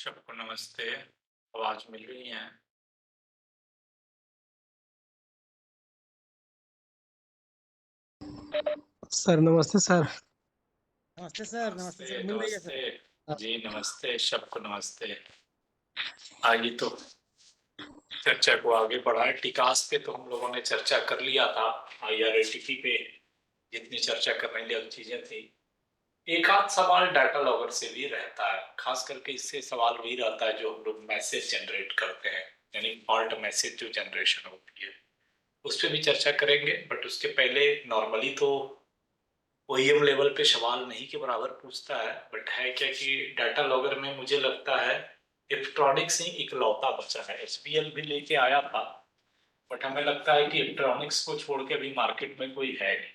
सबको नमस्ते। आवाज मिल रही है? सर नमस्ते सर। नमस्ते नमस्ते, सर, मिल रही है नमस्ते। सर। जी, नमस्ते, सबको नमस्ते। आइए तो चर्चा को आगे बढ़ाएँ। टिकास पे तो हम लोगों ने चर्चा कर लिया था। IRATP पे जितनी चर्चा करने लायक चीज़ें थी। एक आध सवाल डाटा लॉगर से भी रहता है। खास करके इससे सवाल वही रहता है जो हम लोग मैसेज जनरेट करते हैं, यानी फॉल्ट मैसेज जो जनरेशन होती है, उस पे भी चर्चा करेंगे। बट उसके पहले नॉर्मली तो ओईएम लेवल पे सवाल नहीं के बराबर पूछता है, बट है क्या कि डाटा लॉगर में मुझे लगता है इलेक्ट्रॉनिक्स ही इकलौता बचा है। एसपीएल भी लेके आया था, बट हमें लगता है कि इलेक्ट्रॉनिक्स को छोड़ के भी मार्केट में कोई है नहीं।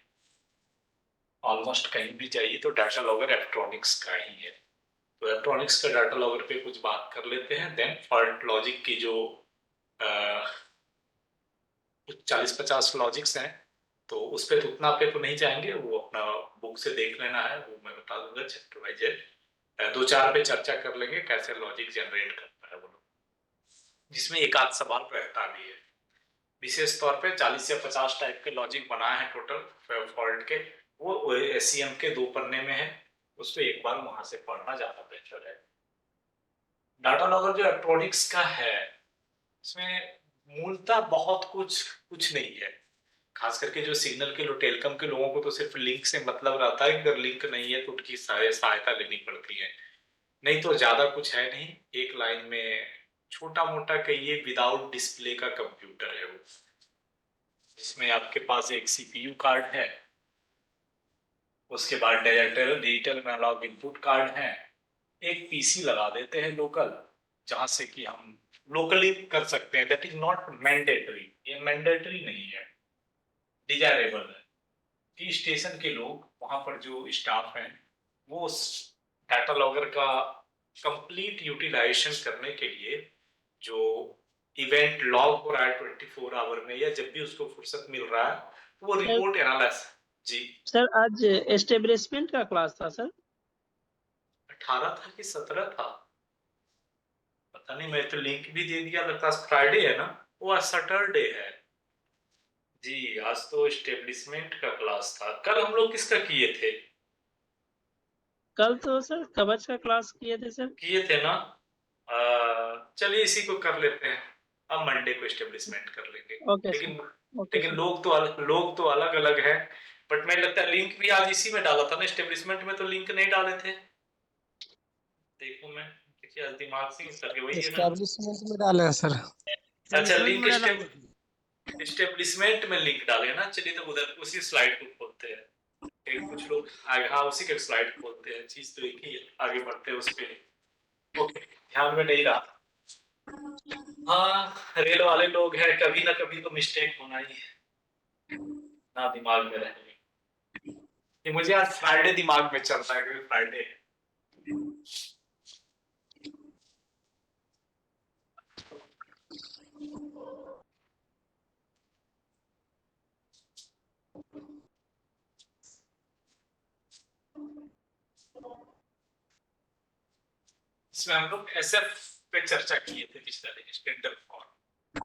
ऑलमोस्ट कहीं भी जाइए तो डाटा लॉगर इलेक्ट्रॉनिक्स का ही है। तो इलेक्ट्रॉनिक्स का डाटा लॉगर पे कुछ बात कर लेते हैं। देन फॉल्ट लॉजिक की जो कुछ 40-50 लॉजिक्स हैं, तो उस पे तो उतना पे तो नहीं जाएंगे, वो अपना बुक से देख लेना है, वो मैं बता दूंगा चैप्टर वाइज। दो चार पे चर्चा कर लेंगे कैसे लॉजिक जनरेट करता है वो लोग, जिसमें एक आध सवाल रहता भी है। विशेष तौर पे 40 या 50 टाइप के लॉजिक बनाए हैं टोटल फॉल्ट के। वो एससीएम के 2 पन्ने में है, उस पे एक बार वहां से पढ़ना ज्यादा बेहतर है। डाटा लॉगर जो इलेक्ट्रॉनिक्स का है, उसमें मूलतः बहुत कुछ कुछ नहीं है। खास करके जो सिग्नल के टेलीकॉम के लोगों को तो सिर्फ लिंक से मतलब रहता है कि अगर लिंक नहीं है तो उनकी सहायता लेनी पड़ती है। नहीं तो ज्यादा कुछ है नहीं। एक लाइन में छोटा मोटा कहिए विदाउट डिस्प्ले का कंप्यूटर है वो, जिसमें आपके पास एक सीपीयू कार्ड है, उसके बाद digital digital analog input card है, एक पीसी लगा देते हैं लोकल, जहां से कि हम लोकली कर सकते हैं। दैट इज नॉट मैंडेटरी, ये मैंडेटरी नहीं है, डिजायरेबल है कि स्टेशन के लोग वहां पर जो स्टाफ हैं वो डाटा लॉगर का कंप्लीट यूटिलाइजेशन करने के लिए जो इवेंट लॉग हो रहा है 24 आवर में, या जब भी उसको फुर्सत मिल रहा है, तो वो सर रिपोर्ट एनालिसिस। जी। सर आज एस्टेब्लिशमेंट का क्लास था सर। 18 था कि 17 था, पता नहीं। मैं तो लिंक भी दे दिया, लगता है फ्राइडे है ना, वो आज सैटरडे है। जी, आज तो एस्टेब्लिशमेंट का क्लास था। कल हम लोग किसका किए थे? कल तो सर कवच का क्लास किए थे सर। किए थे ना। चलिए इसी को कर लेते हैं। अब मंडे को एस्टेब्लिशमेंट कर लेंगे। Okay sir. लेकिन ओके लेकिन सर। लोग तो अलग अलग है। बट मैं लगता है लिंक भी आज इसी में डाला था ना, एस्टेब्लिशमेंट में तो लिंक नहीं डाले थे। देखो मैं, देखिए आज दिमाग से निकल के, वही है ना। एस्टैब्लिशमेंट में डाले हैं सर। अच्छा, एस्टैब्लिशमेंट लिंक में डाला हुआ था। एस्टेब्लिशमेंट में लिंक डाले ना। चलिए तो उधर उसी स्लाइड को खोलते हैं। कुछ लोग आगे, हाँ उसी के स्लाइड खोलते हैं, चीज तो एक ही है, आगे बढ़ते हैं उस पे। ओके, ध्यान में नहीं रहा। हाँ, रेल वाले लोग हैं, कभी ना कभी तो मिस्टेक होना ही है ना, दिमाग में रहे। ये मुझे आज फ्राइडे दिमाग में चल रहा है, क्योंकि फ्राइडे है। इसमें हम लोग एसएफ पे चर्चा किए थे पिछले दिन, स्टैंडर्ड फॉर्म।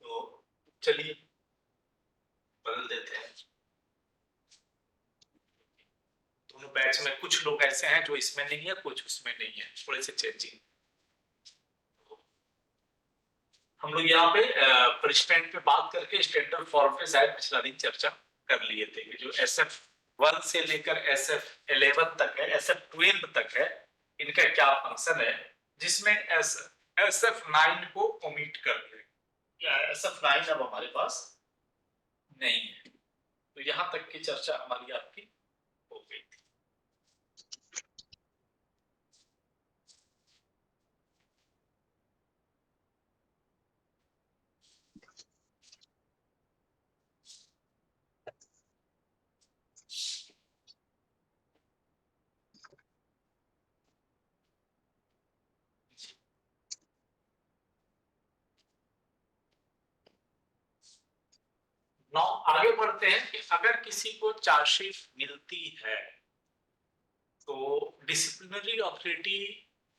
तो चलिए बदल देते हैं। दोनों बैच में कुछ लोग ऐसे हैं जो इसमें नहीं है, कुछ उसमें नहीं है, थोड़े से चेंजिंग। हम लोग यहाँ पे प्रेसिडेंट पे बात करके स्टैंडर्ड फॉर्म पे शायद पिछला दिन चर्चा कर लिए थे कि जो SF1 से लेकर SF11 तक है, SF12 तक है, इनका क्या फंक्शन है, जिसमें SF9 को ओमिट कर दिया। SF9 अब हमारे पास नहीं है। तो यहाँ तक की चर्चा हमारी आपकी हो गई थी। नौ आगे बढ़ते हैं कि अगर किसी को चार्जशीट मिलती है तो डिसिप्लिनरी अथॉरिटी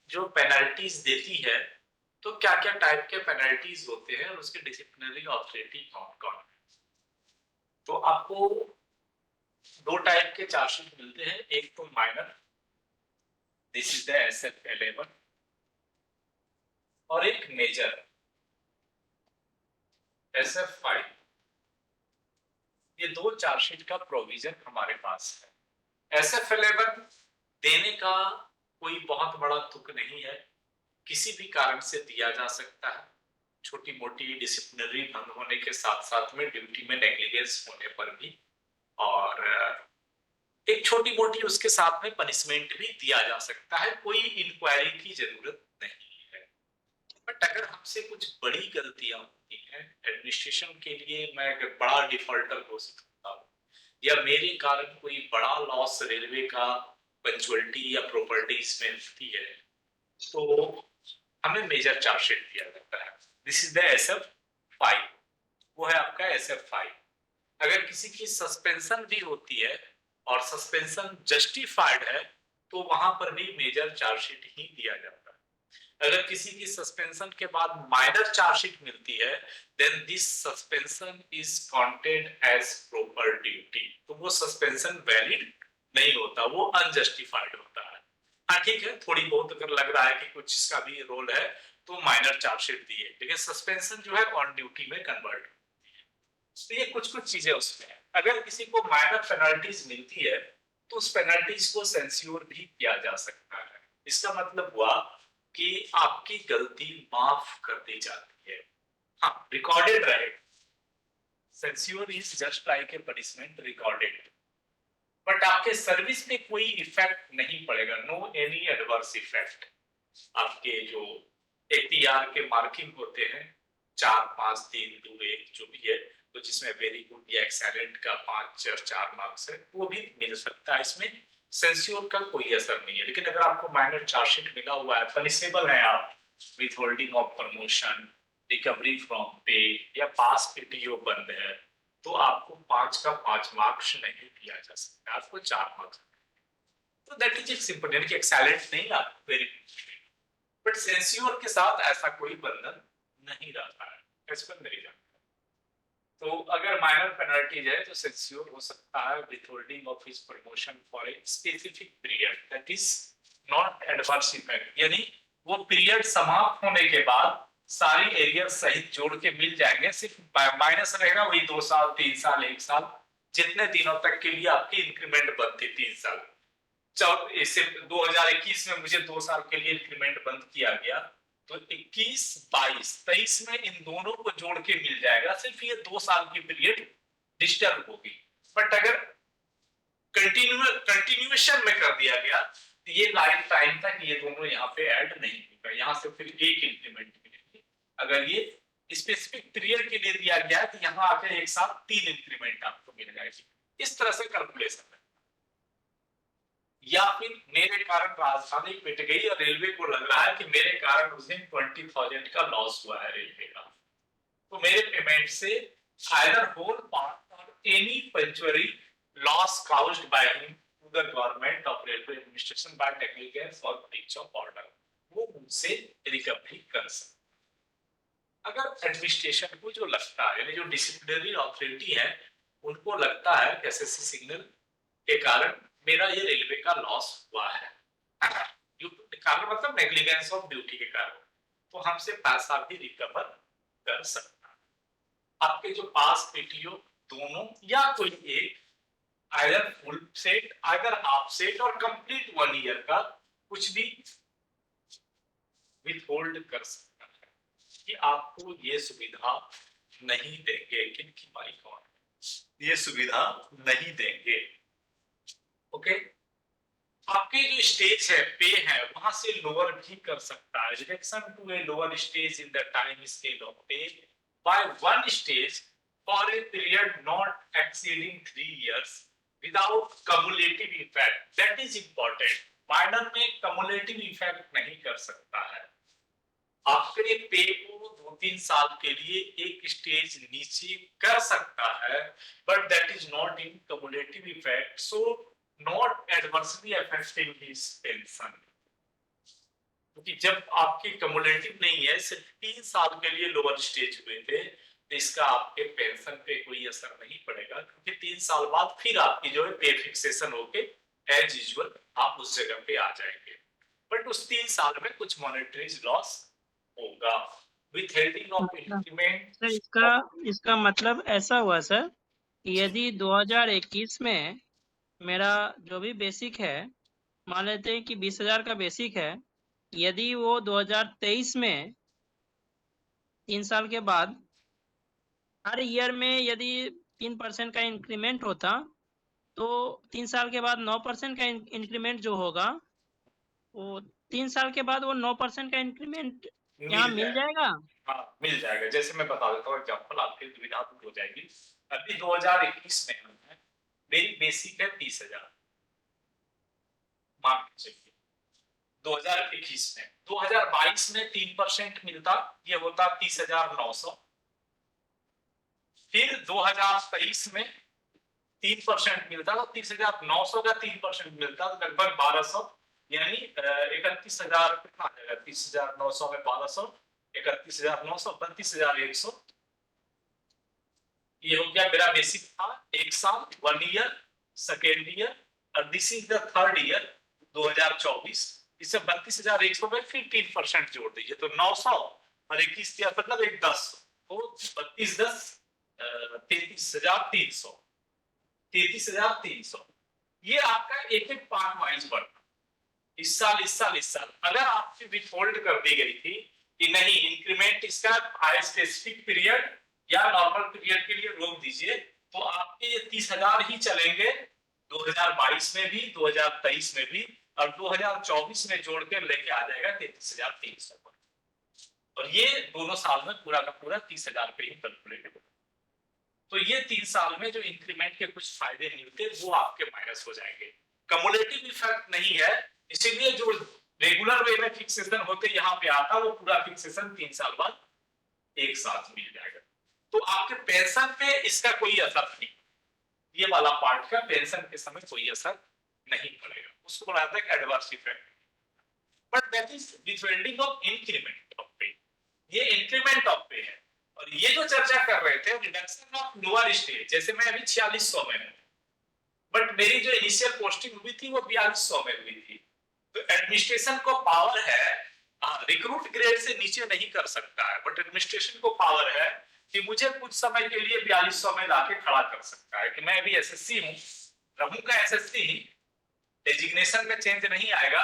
जो पेनल्टीज देती है, तो क्या क्या टाइप के पेनल्टीज होते हैं और उसके डिसिप्लिनरी अथॉरिटी कौन कौन है? तो आपको दो टाइप के चार्जशीट मिलते हैं, एक तो minor, this is the SF11, और एक मेजर, SF5। ये दो चार्जशीट का प्रोविजन हमारे पास है। SF11 देने का कोई बहुत बड़ा तुक नहीं है, किसी भी कारण से दिया जा सकता है, छोटी मोटी डिसिप्लिनरी भंग होने के साथ साथ में ड्यूटी में नेग्लिजेंस होने पर भी, और एक छोटी मोटी उसके साथ में पनिशमेंट भी दिया जा सकता है, कोई इंक्वायरी की जरूरत नहीं है। बट अगर हमसे कुछ बड़ी गलतियां होती हैं एडमिनिस्ट्रेशन के लिए, मैं अगर बड़ा डिफॉल्टर घोषित करता हूँ या मेरे कारण कोई बड़ा लॉस रेलवे का पंचुअलिटी या प्रॉपर्टीज में होती है, तो हमें मेजर चार्जशीट दिया जाता है। दिस इज द SF5, वो है आपका SF5। अगर किसी की सस्पेंशन भी होती है और सस्पेंशन जस्टिफाइड है, तो वहां पर भी मेजर चार्जशीट ही दिया जाता है। अगर किसी की सस्पेंशन के बाद माइनर चार्जशीट मिलती है, then this suspension is counted as proper duty, तो वो सस्पेंशन वैलिड नहीं होता, वो अनजस्टिफाइड होता है। हाँ ठीक है, थोड़ी बहुत अगर लग रहा है कि कुछ इसका भी रोल है, तो माइनर चार्जशीट दिए, लेकिन सस्पेंशन जो है ऑन ड्यूटी में कन्वर्ट। तो ये कुछ कुछ चीजें उसमें है। अगर किसी को माइनर पेनल्टीज मिलती है, तो उस पेनल्टीज को सेंस्योर भी किया जा सकता है। इसका मतलब हुआ कि आपकी गलती माफ कर दी जाती है, हाँ रिकॉर्डेड रहे। Censure is just like a punishment, recorded, but आपके सर्विस पे कोई इफेक्ट नहीं पड़ेगा, नो एनी एडवर्स इफेक्ट। आपके जो APR के मार्किंग होते हैं 4, 5, 3, 2, 1 जो भी है, तो जिसमें वेरी गुड या एक्सेलेंट का 5 और 4 मार्क्स है, वो भी मिल सकता है। इसमें सेंस्योर का कोई असर नहीं है। लेकिन अगर आपको माइनर चार्जशीट मिला हुआ है, पनिशेबल है आप, with holding of promotion, recovery from पे, या पास PTO बंद है, तो आपको 5 का 5 मार्क्स नहीं दिया जा सकता, आपको 4 मार्क्स। तो दैट इज एक सिंपल, यानी कि एक्सेलेंट नहीं, आपको वेरी गुड। बट सेंस्योर के साथ ऐसा कोई बंधन नहीं रहता है, इस पर मेरी जानकारी। तो अगर माइनर पेनल्टीज है, तो सेंस्योर हो सकता है withholding of his promotion for a specific period, that is not adverse effect, यानी वो पीरियड समाप्त होने के बाद सारी एरियर सहित जोड़ के मिल जाएंगे, सिर्फ माइनस रहेगा वही 2 साल, 3 साल, 1 साल, जितने दिनों तक के लिए आपकी इंक्रीमेंट बनती 3 साल। 2021 में मुझे 2 साल के लिए इंक्रीमेंट बंद किया गया, तो 21, 22, 23 में इन दोनों को जोड़ के मिल जाएगा, सिर्फ ये 2 साल की पीरियड डिस्टर्ब होगी। बट अगर कंटिन्यूएशन में कर दिया गया, तो ये लाइफ टाइम तक ये दोनों यहाँ पे ऐड नहीं होगा, यहाँ से फिर एक इंक्रीमेंट मिलेगी। अगर ये स्पेसिफिक पीरियड के लिए दिया गया है, तो यहाँ आकर एक साथ 3 इंक्रीमेंट आपको मिल जाएगी। इस तरह से कैलकुलेशन है। या फिर मेरे कारण राजधानी पिट गई और रेलवे को लग रहा है कि मेरे कारण उस दिन 20,000 का लॉस हुआ है रेलवे का, तो मेरे पेमेंट से either whole part or any punctuary loss caused by him to the government of railway administration by negligence or breach of order, वो उनसे रिकवरी कर सकते। अगर एडमिनिस्ट्रेशन को जो लगता है, यानी जो डिसिप्लिनरी अथॉरिटी है, उनको लगता है कि SSC सिग्नल के कारण मेरा ये रेलवे का लॉस हुआ है, कारण मतलब नेग्लिजेंस ऑफ ड्यूटी के कारण, तो हमसे पैसा भी रिकवर कर सकता है। आपके जो पास PTO दोनों या कोई एक, आइदर फुल सेट, अगर हाफ सेट और कंप्लीट 1 ईयर का कुछ भी विथ होल्ड कर सकता है कि आपको ये सुविधा नहीं देंगे, किनकी मालिक कौन, ये सुविधा नहीं देंगे। ओके, आपके जो स्टेज है, पे है, वहां से लोअर भी कर सकता है, reduction to a lower stage in the time scale of pay by 1 stage for a period not exceeding 3 years without cumulative effect, that is important. Minor में कम्युलेटिव इफेक्ट नहीं कर सकता है, आपके पे को 2-3 साल के लिए एक स्टेज नीचे कर सकता है, but that is not in cumulative effect. So not adversely affecting his pension. क्योंकि जब आपकी कम्युलेटिव नहीं है, सिर्फ 3 साल के लिए लोअर स्टेज हुए थे, तो इसका आपके पेंशन पे कोई असर नहीं पड़ेगा, क्योंकि 3 साल बाद फिर आपकी जो है पे फिक्सेशन होके एज यूजुअल आप उस जगह पे आ जाएंगे। बट उस 3 साल में कुछ मॉनेटरी लॉस होगा। विथहोल्डिंग ऑफ इंक्रीमेंट सर इसका मतलब ऐसा हुआ सर कि यदि 2021 में मेरा जो भी बेसिक है, मान लेते हैं कि 20,000 का बेसिक है, यदि वो 2023 में 3 साल के बाद हर ईयर में यदि 3% का इंक्रीमेंट होता, तो 3 साल के बाद 9% का इंक्रीमेंट जो होगा, वो 3 साल के बाद वो 9% का इंक्रीमेंट यहाँ मिल जाएगा। हाँ, मिल जाएगा। जैसे मैं बता देता हूँ एग्जांपल, आपकी दुविधा दूर हो जाएगी। अभी 2021 में हम हैं, मेरी बेसिक है 30,000, मान के चलिए 2021 में। 2022 में 3% मिलता, ये होता 30,900। फिर 2023 में 3% मिलता, तो 30,900 का 3% मिलता, तो लगभग 1200, यानी 31,000 कितना आ जाएगा? 30,900 में 1200, 31,900, 32,100। ये हो गया मेरा बेसिक था 1 साल, 1 ईयर, सेकेंड ईयर, और this is the third year 2024। इसे 32,100 में फिर 3% जोड़ दीजिए, तो 900 और 21 मतलब एक 10, तो 32 10 33,300, 33,300। ये आपका एक एक पार्ट वाइज बढ़ता, इस साल इस साल इस साल। अगर आपसे विथहोल्ड कर दी गई थी कि नहीं इंक्रीमेंट इसका स्पेसिफिक पीरियड या नॉर्मल पीरियड के लिए रोक दीजिए, तो आपके ये 30,000 ही चलेंगे 2022 में भी, 2023 में भी, और 2024 में जोड़ के लेके आ जाएगा 33,300 पर। और ये दोनों साल में पूरा का पूरा 30,000 पे ही कैलकुलेट होगा। तो ये 3 साल में जो इंक्रीमेंट के कुछ फायदे मिलते वो आपके माइनस हो जाएंगे। कम्युलेटिव इफेक्ट नहीं है, इसीलिए जो रेगुलर वे में फिक्सेशन होते यहाँ पे आता, वो पूरा फिक्सेशन 3 साल बाद एक साथ मिल जाएगा। तो आपके पेंशन पे इसका कोई असर नहीं, ये वाला पार्ट का पेंशन के समय कोई असर नहीं पड़ेगा, उसको बोलते हैं adverse effect. But that is withholding of increment of pay. ये इंक्रीमेंट ऑफ पे है। और ये जो चर्चा कर रहे थे रिडक्शन ऑफ लोअर स्टेज, जैसे मैं अभी 4600 में हूं, बट मेरी जो इनिशियल पोस्टिंग हुई थी वो 4200 में हुई थी। तो एडमिनिस्ट्रेशन को पावर है, रिक्रूट ग्रेड से नीचे नहीं कर सकता है, बट एडमिनिस्ट्रेशन को पावर है कि मुझे कुछ समय के लिए 4200 में लाके खड़ा कर सकता है कि मैं अभी एसएससी हूं, रहूंगा एसएससी ही, डेजिग्नेशन में चेंज नहीं आएगा,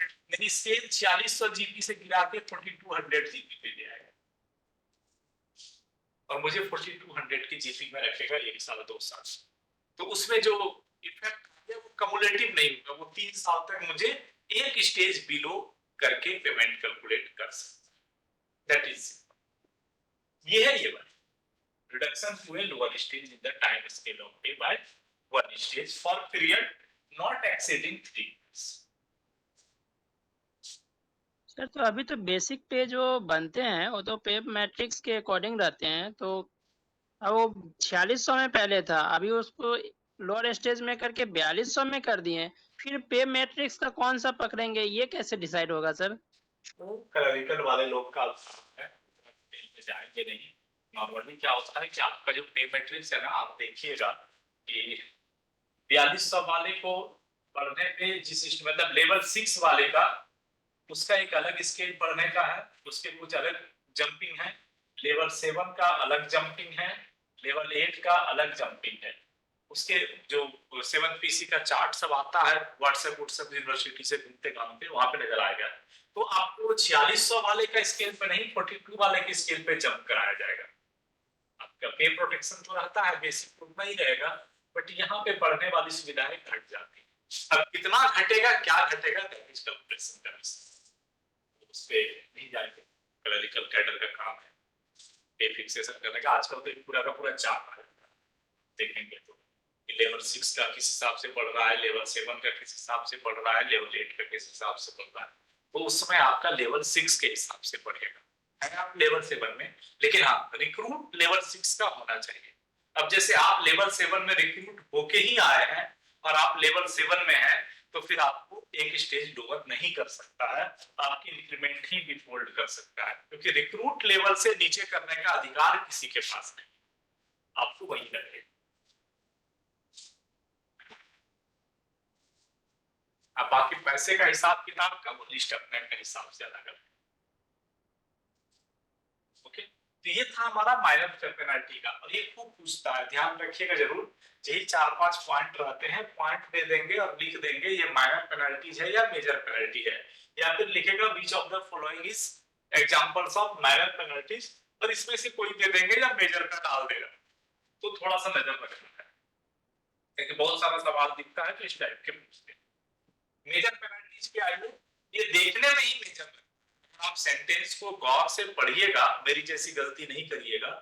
मेरी स्केल 4600 जीपी से गिरा के 4200 जीपी पे ले आएगा, और मुझे 4200 की जीपी में रखेगा 1 साल 2 साल। तो उसमें जो इफेक्ट है वो कम्युलेटिव नहीं होगा, वो 3 साल तक मुझे एक स्टेज बिलो करके पेमेंट कैलकुलेट कर सकता। दैट इज ये है, ये बात reduction to a lower stage in the time scale of pay by 1 stage for period not exceeding 3 years। Sir तो अभी तो बेसिक पे जो बनते हैं वो तो पे मैट्रिक्स के अकॉर्डिंग रहते हैं, तो अब वो 4600 में पहले था, अभी उसको लोअर स्टेज में करके 4200 में कर दिए, फिर पे मैट्रिक्स का कौन सा पकड़ेंगे, ये कैसे डिसाइड होगा सर? तो क्लरिकल वाले लोग का है, जाएंगे नहीं। नॉर्मली क्या होता है कि आपका जो पे मैट्रिक्स है ना, आप देखिएगा कि 4200 वाले को पढ़ने पे जिस मतलब लेवल 6 वाले का उसका एक अलग स्केल पढ़ने का है, उसके कुछ अलग जंपिंग है, लेवल 7 का अलग जंपिंग है, लेवल 8 का अलग जंपिंग है। उसके जो 7 पीसी का चार्ट सब आता है व्हाट्सएप यूनिवर्सिटी से घूमते घामते वहां पे नजर आएगा। तो आपको 4600 वाले का स्केल पे नहीं 42 वाले के स्केल पे जंप कराया जाएगा। आपका पे प्रोटेक्शन तो रहता है, बेसिक उतना ही रहेगा, बट यहाँ पे बढ़ने वाली सुविधाएं घट जाती है। अब कितना घटेगा, क्या घटेगा, दैट इज कैलकुलेशन का विषय, उस पे नहीं जाएंगे, क्लरिकल कैडर का काम है पे फिक्सेशन करने का। आजकल तो पूरा का पूरा चार्ट है, देखेंगे तो लेवल 6 का किस हिसाब से बढ़ रहा है, लेवल 7 का किस हिसाब से बढ़ रहा है, लेवल 8 का किस हिसाब से बढ़ रहा है, तो उस समय आपका लेवल 6 के हिसाब से बढ़ेगा, है आप लेवल 7 में। लेकिन हाँ, रिक्रूट लेवल 6 का होना चाहिए। अब जैसे आप लेवल 7 में रिक्रूट होके ही आए हैं, और आप लेवल 7 में हैं तो फिर आपको एक स्टेज लोअर नहीं कर सकता है, आपकी इंक्रीमेंट ही विथहोल्ड कर सकता है, क्योंकि रिक्रूट लेवल से नीचे करने का अधिकार किसी के पास नहीं, आपको वही लगेगा। अब बाकी पैसे का हिसाब किताब का वो लिस्ट अपने अपने हिसाब से अलग अलग। ओके, तो ये था हमारा माइनर पेनल्टी का। और ये खूब पूछता है, ध्यान रखिएगा जरूर, यही 4-5 पॉइंट रहते हैं, पॉइंट दे देंगे और लिख देंगे ये माइनर पेनल्टीज है या मेजर पेनल्टी है, या फिर लिखेगा which of the following is examples of minor penalties, और इसमें से कोई दे देंगे या मेजर का डाल देगा, तो थोड़ा सा नजर रखना है, क्योंकि बहुत सारा सवाल दिखता है तो इस टाइप के पूछते हैं। मेजर पेनल्टीज पे आइए, ये देखने में ही मेजर है, आप सेंटेंस को गौर से पढ़िएगा, मेरी जैसी गलती नहीं करिएगा।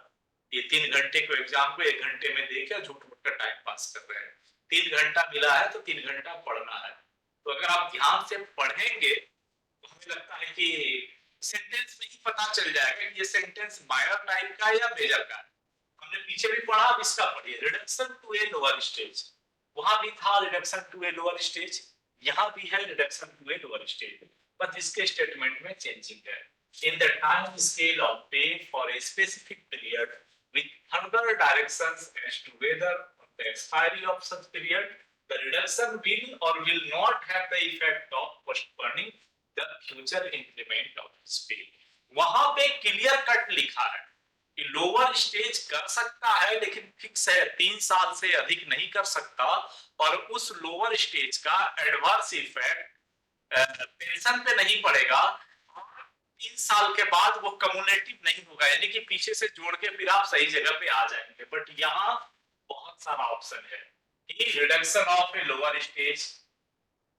ये 3 घंटे को एग्जाम को 1 घंटे में देके झूठ मूठ का टाइम पास कर रहे हैं। 3 घंटा मिला है तो 3 घंटा पढ़ना है, तो अगर आप ध्यान से पढ़ेंगे तो हमें लगता है कि सेंटेंस में ही पता चल जाएगा कि ये सेंटेंस माइनर टाइप का या मेजर का है। हमने पीछे भी पढ़ा, अब इसका पढ़िए, reduction to a lower stage, वहां भी था reduction to a lower stage, यहाँ भी है reduction to a lower stage, बस इसके स्टेटमेंट में चेंजिंग है। In the time scale of pay for a specific period with further directions as to whether the expiry of such period the reduction will or will not have the effect of postponing the future increment of his pay। वहां पे clear cut लिखा है कि lower stage कर सकता है, लेकिन fix है 3 साल से अधिक नहीं कर सकता, और उस लोअर स्टेज का एडवर्स इफेक्ट पेंशन पे नहीं पड़ेगा, 3 साल के बाद वो कम्युलेटिव नहीं होगा, यानी कि पीछे से जोड़ के फिर आप सही जगह पे आ जाएंगे। बट यहाँ बहुत सारा ऑप्शन है कि reduction of A lower stage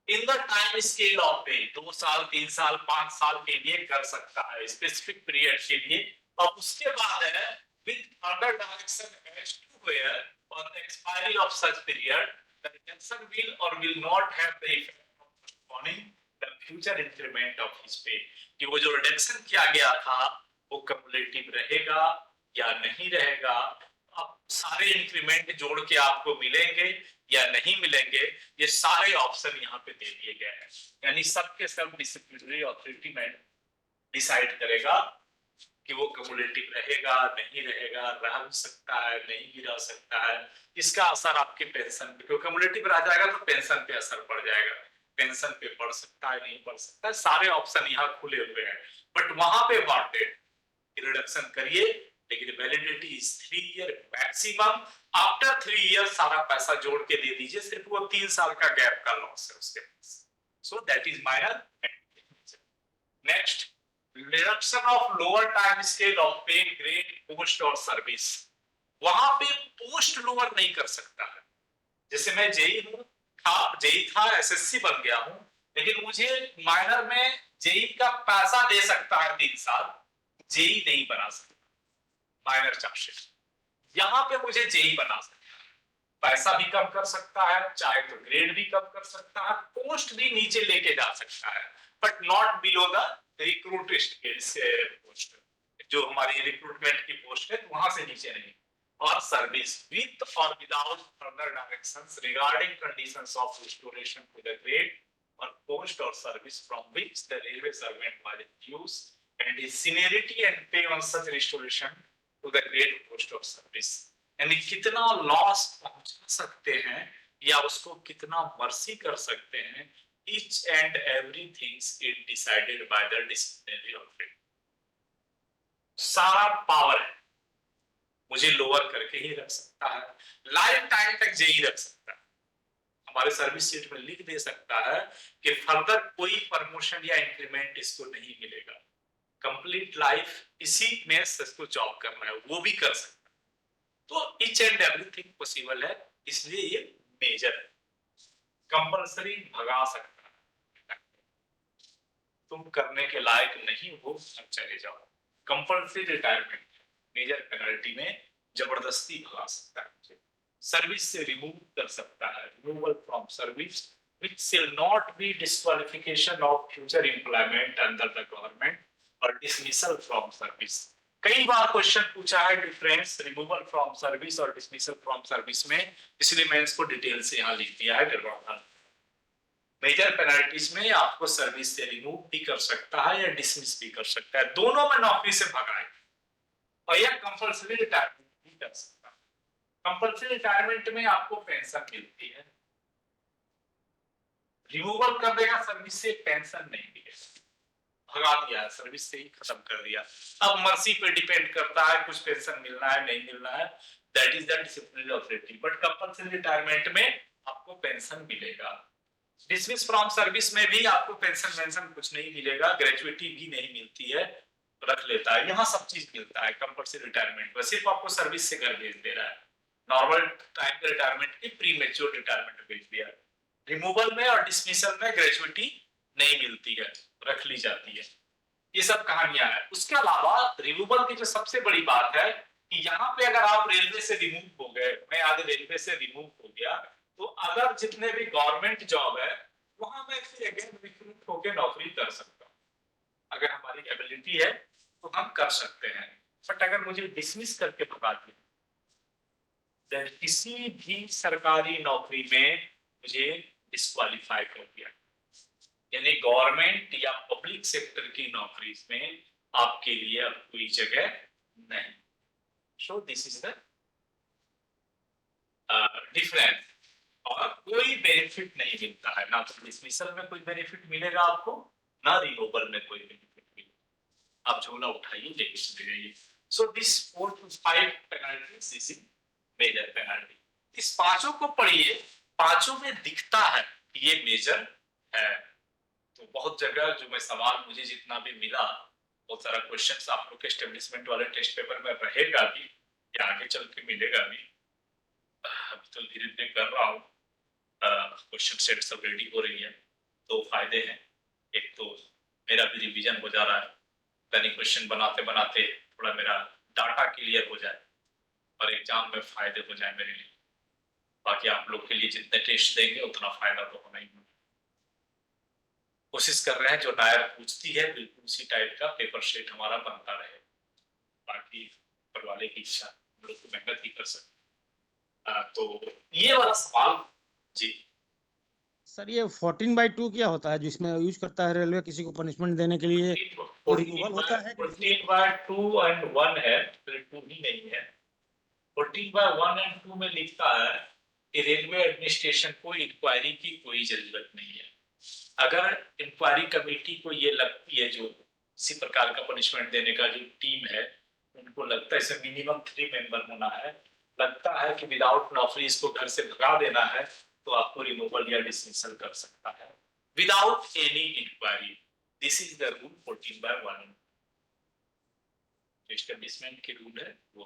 in the time scale of पे 2 साल 3 साल 5 साल के लिए कर सकता है, स्पेसिफिक पीरियड के लिए, और उसके बाद है with other direction as to where on the expiry of such period the reduction will और will not have the effect of postponing the future increment of his pay, कि वो जो रिडक्शन किया गया था वो कम्युलेटिव रहेगा या नहीं रहेगा। अब सारे इंक्रीमेंट जोड़ के आपको मिलेंगे या नहीं मिलेंगे, ये सारे ऑप्शन यहाँ पे दे दिए गए हैं, यानी सबके सब डिसिप्लिनरी अथॉरिटी में डिसाइड करेगा कि वो कम्युलेटिव रहेगा नहीं रहेगा, रह भी सकता है नहीं भी रह सकता है, इसका असर आपके पेंशन पे, क्योंकि कम्युलेटिव रह जाएगा तो पेंशन पे असर पड़ जाएगा, पेंशन पे पड़ सकता है नहीं पड़ सकता है, सारे ऑप्शन यहाँ खुले हुए हैं। बट वहां पे वांटेड रिडक्शन करिए, लेकिन validity is 3 year maximum, after 3 year सारा पैसा जोड़ के दे दीजिए, सिर्फ वो 3 साल का गैप का लॉस है उसके पास, so that is minor. Next, reduction of lower time scale of pay grade post और सर्विस, वहां पे पोस्ट लोअर नहीं कर सकता है, जैसे मैं जेई हूं जेई था एसएससी बन गया हूं, लेकिन मुझे माइनर में जेई का पैसा दे सकता है 3 साल, जेई नहीं बना सकता माइनर चार्जशीट, यहाँ पे मुझे जेई बना सकता है, पैसा भी कम कर सकता है, चाहे तो ग्रेड भी कम कर सकता है, पोस्ट भी नीचे लेके जा सकता है, but not below the recruit post, जो हमारी रिक्रूटमेंट की पोस्ट है वहां से नीचे नहीं, और सर्विस विथ और without further directions regarding conditions of restoration to the grade और पोस्ट और service from which the railway servant was induced and his seniority and pay on such restoration to the grade post of service, यानी कितना loss पहुंचा सकते हैं या उसको कितना मर्सी कर सकते हैं, each and everything is decided by the disciplinary authority। सारा पावर है, मुझे लोअर करके ही रख सकता है, लाइफ टाइम तक जेई रख सकता है, हमारे सर्विस सीट में लिख दे सकता है कि फर्दर कोई प्रमोशन या इंक्रीमेंट इसको नहीं मिलेगा, कंप्लीट लाइफ इसी में इसको जॉब करना है, वो भी कर सकता है, तो ईच एंड एवरीथिंग पॉसिबल है, इसलिए ये मेजर है, कंपलसरी भगा सकता है, तुम करने के लायक नहीं हो चले जाओ, कंपलसरी रिटायरमेंट मेजर पेनल्टी में जबरदस्ती भगा सकता है, सर्विस से रिमूव कर सकता है, removal from service which shall not be disqualification of future employment under the government or dismissal from service, कई बार क्वेश्चन पूछा है डिफरेंस रिमूवल फ्रॉम सर्विस और डिसमिसल फ्रॉम सर्विस में, इसलिए मैंने इसको डिटेल से यहाँ लिख दिया है। मेजर पेनल्टीज में आपको सर्विस से रिमूव भी कर सकता है या डिसमिस भी कर सकता है, दोनों में नौकरी से भगाए, और यह कंपल्सरी रिटायरमेंट भी कर सकता है। कंपल्सरी रिटायरमेंट में आपको पेंशन मिलती है, रिमूवल कर देगा सर्विस से, पेंशन नहीं मिलेगा, भगा दिया, सर्विस से ही खत्म कर दिया। अब मर्सी पे डिपेंड करता है, कुछ पेंशन मिलना है नहीं मिलना है, that is the disciplinary authority. But compulsory retirement में आपको पेंशन मिलेगा। डिसमिस फ्रॉम सर्विस में भी आपको पेंशन कुछ नहीं मिलेगा, ग्रेजुइटी भी नहीं मिलती है, रख लेता है, यहाँ सब चीज मिलता है कंपल्सरी रिटायरमेंट में, सिर्फ आपको सर्विस से घर भेज दे रहा है, नॉर्मल टाइम पे रिटायरमेंट की प्री मेच्योर रिटायरमेंट भेज दिया। रिमूवल में और डिसमिसल में ग्रेजुइटी नहीं मिलती है, रख ली जाती है। ये सब कहानियां हैं। उसके अलावा रिमूवल की जो सबसे बड़ी बात है कि यहाँ पे अगर आप रेलवे से रिमूव हो गए, मैं आज रेलवे से रिमूव हो गया, तो अगर जितने भी गवर्नमेंट जॉब है वहां मैं फिर अगेन रिक्रूट होकर नौकरी कर सकता हूँ, अगर हमारी एबिलिटी है तो हम कर सकते हैं। बट अगर मुझे डिसमिस करके भगा दिया, देन किसी भी सरकारी नौकरी में मुझे डिस्क्वालीफाई कर दिया, यानी गवर्नमेंट या पब्लिक सेक्टर की नौकरी में आपके लिए अब कोई जगह नहीं। So this is the difference. और कोई बेनिफिट नहीं मिलता है, ना तो डिसमिसल में कोई बेनिफिट मिलेगा आपको, ना रिमूवल में कोई बेनिफिट मिलेगा। आप झोला उठाइए, लेके चले जाइए। So this 4 to 5 penalties is major penalty. इस पांचों को पढ़िए, पांचों में दिखता है कि ये मेजर है। तो बहुत जगह जो मैं सवाल मुझे जितना भी मिला, बहुत सारा क्वेश्चंस आप लोग के एस्टेब्लिशमेंट वाले टेस्ट पेपर में रहेगा भी या आगे चल के मिलेगा भी। अभी तो धीरे धीरे कर रहा हूँ, क्वेश्चन सेट सब रेडी हो रही है। दो फायदे हैं, एक तो मेरा भी रिवीजन हो जा रहा है, यानी क्वेश्चन बनाते बनाते थोड़ा मेरा डाटा क्लियर हो जाए और एग्जाम में फायदे हो जाए मेरे लिए। बाकी आप लोग के लिए जितने टेस्ट देंगे उतना फायदा तो होना ही होगा। कोशिश कर रहे हैं जो नायर पूछती है बिल्कुल उसी टाइप का पेपर सेट हमारा बनता रहे। बाकी ऊपर वाले की इच्छा, हम लोग तो मेहनत ही कर सकते। तो ये वाला सवाल जी सर ये 14/2 क्या होता है जिसमें यूज करता है रेलवे किसी को पनिशमेंट देने के लिए? वो रिमूवल होता है कि 14/2 एंड 1 है, फिर 2 ही नहीं है। 14/1 एंड 2 में लिखता है कि रेलवे एडमिनिस्ट्रेशन को इंक्वायरी की कोई जरूरत नहीं है। अगर इंक्वायरी कमेटी को ये लगती है, जो इसी प्रकार का पनिशमेंट देने का जो टीम है, उनको लगता है इसे मिनिमम 3 मेंबर होना है, लगता है कि विदाउट नौकरी इसको घर से भगा देना है, तो आपको रिमूवल या डिसमिसल कर सकता है without any inquiry. This is the rule 14/1। Establishment की रूल है वो।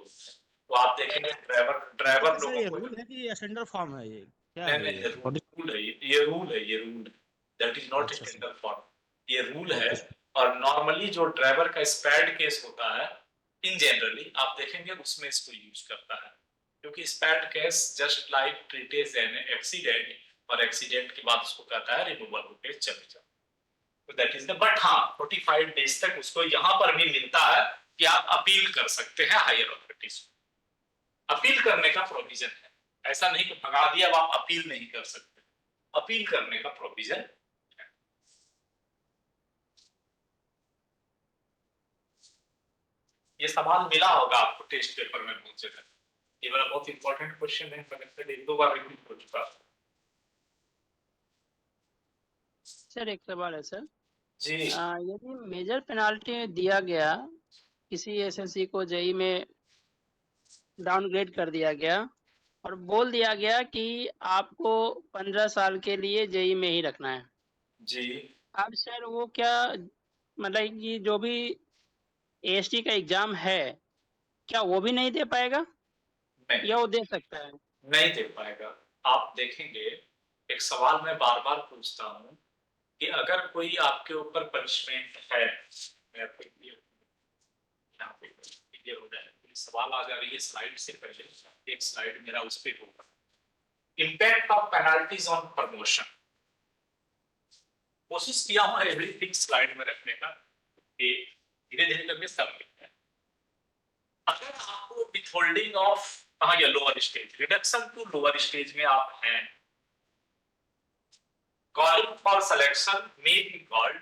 तो आप देखेंगे ड्राइवर सर लोगों ये को, रूल है कि स्टैंडर्ड फॉर्म है? ये क्या नहीं है नहीं, ये? ये रूल है, ये रूल है, ये रूल है, दैट इज नॉट अच्छा सर, स्टैंडर्ड फॉर्म, ये रूल है। ओके। और नॉर्मली जो ड्राइवर का स्पैड केस होता है, इन जनरली आप देखेंगे उसमें इसको यूज करता है, क्योंकि SPAD case just like treated an accident, और एक्सीडेंट के बाद उसको कहता है रिमूवल होके चले जाओ। तो दैट इज द, बट हाँ 45 डेज तक उसको यहाँ पर भी मिलता है कि आप अपील कर सकते हैं हायर अथॉरिटीज को, अपील करने का प्रोविजन है। ऐसा नहीं कि भगा दिया अब आप अपील नहीं कर सकते, अपील करने का प्रोविजन है। ये सवाल मिला होगा आपको टेस्ट पेपर में बहुत जगह, ये वाला बहुत इंपॉर्टेंट क्वेश्चन है, मैंने एक दो बार रिपीट हो चुका। सर एक सवाल है सर, जी यदि मेजर पेनाल्टी दिया गया, किसी एसएससी को जेई में डाउनग्रेड कर दिया गया और बोल दिया गया कि आपको 15 साल के लिए जेई में ही रखना है, जी अब सर वो क्या मतलब कि जो भी एएसटी का एग्जाम है, क्या वो भी नहीं दे पाएगा नहीं, या वो दे सकता है? नहीं दे पाएगा। आप देखेंगे, एक सवाल मैं बार बार पूछता हूँ कि अगर कोई आपके ऊपर पनिशमेंट है, मैं आपको यहाँ पे क्लियर हो जाए, सवाल आ जा रही है स्लाइड से पहले, एक स्लाइड मेरा उस पर होगा, impact of penalties on promotion. कोशिश किया हूँ एवरीथिंग स्लाइड में रखने का, कि धीरे धीरे करके सब लिखते हैं। अगर आपको विथहोल्डिंग ऑफ कहा गया lower stage, reduction to lower stage में आप हैं, calling for selection may be called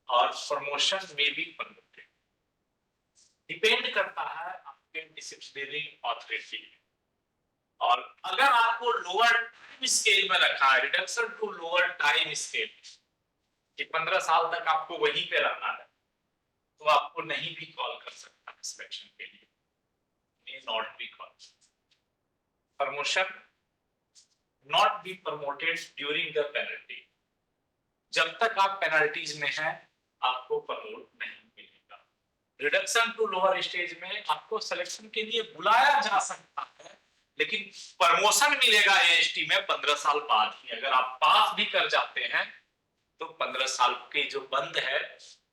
और प्रमोशन में भी प्रमोटेड, डिपेंड करता है आपके डिसिप्लिनरी अथॉरिटी। और अगर आपको लोअर टाइम स्केल में रखा है, reduction to lower time scale, कि 15 साल तक आपको वहीं पे रहना है, तो आपको नहीं भी कॉल कर सकता सिलेक्शन के लिए, may not be called. Promotion not be promoted during the penalty, जब तक आप पेनल्टीज में हैं आपको प्रमोट नहीं मिलेगा। रिडक्शन टू लोअर स्टेज में आपको सिलेक्शन के लिए बुलाया जा सकता है, लेकिन प्रमोशन मिलेगा एएसटी में 15 साल बाद ही। अगर आप पास भी कर जाते हैं तो 15 साल के जो बंद है,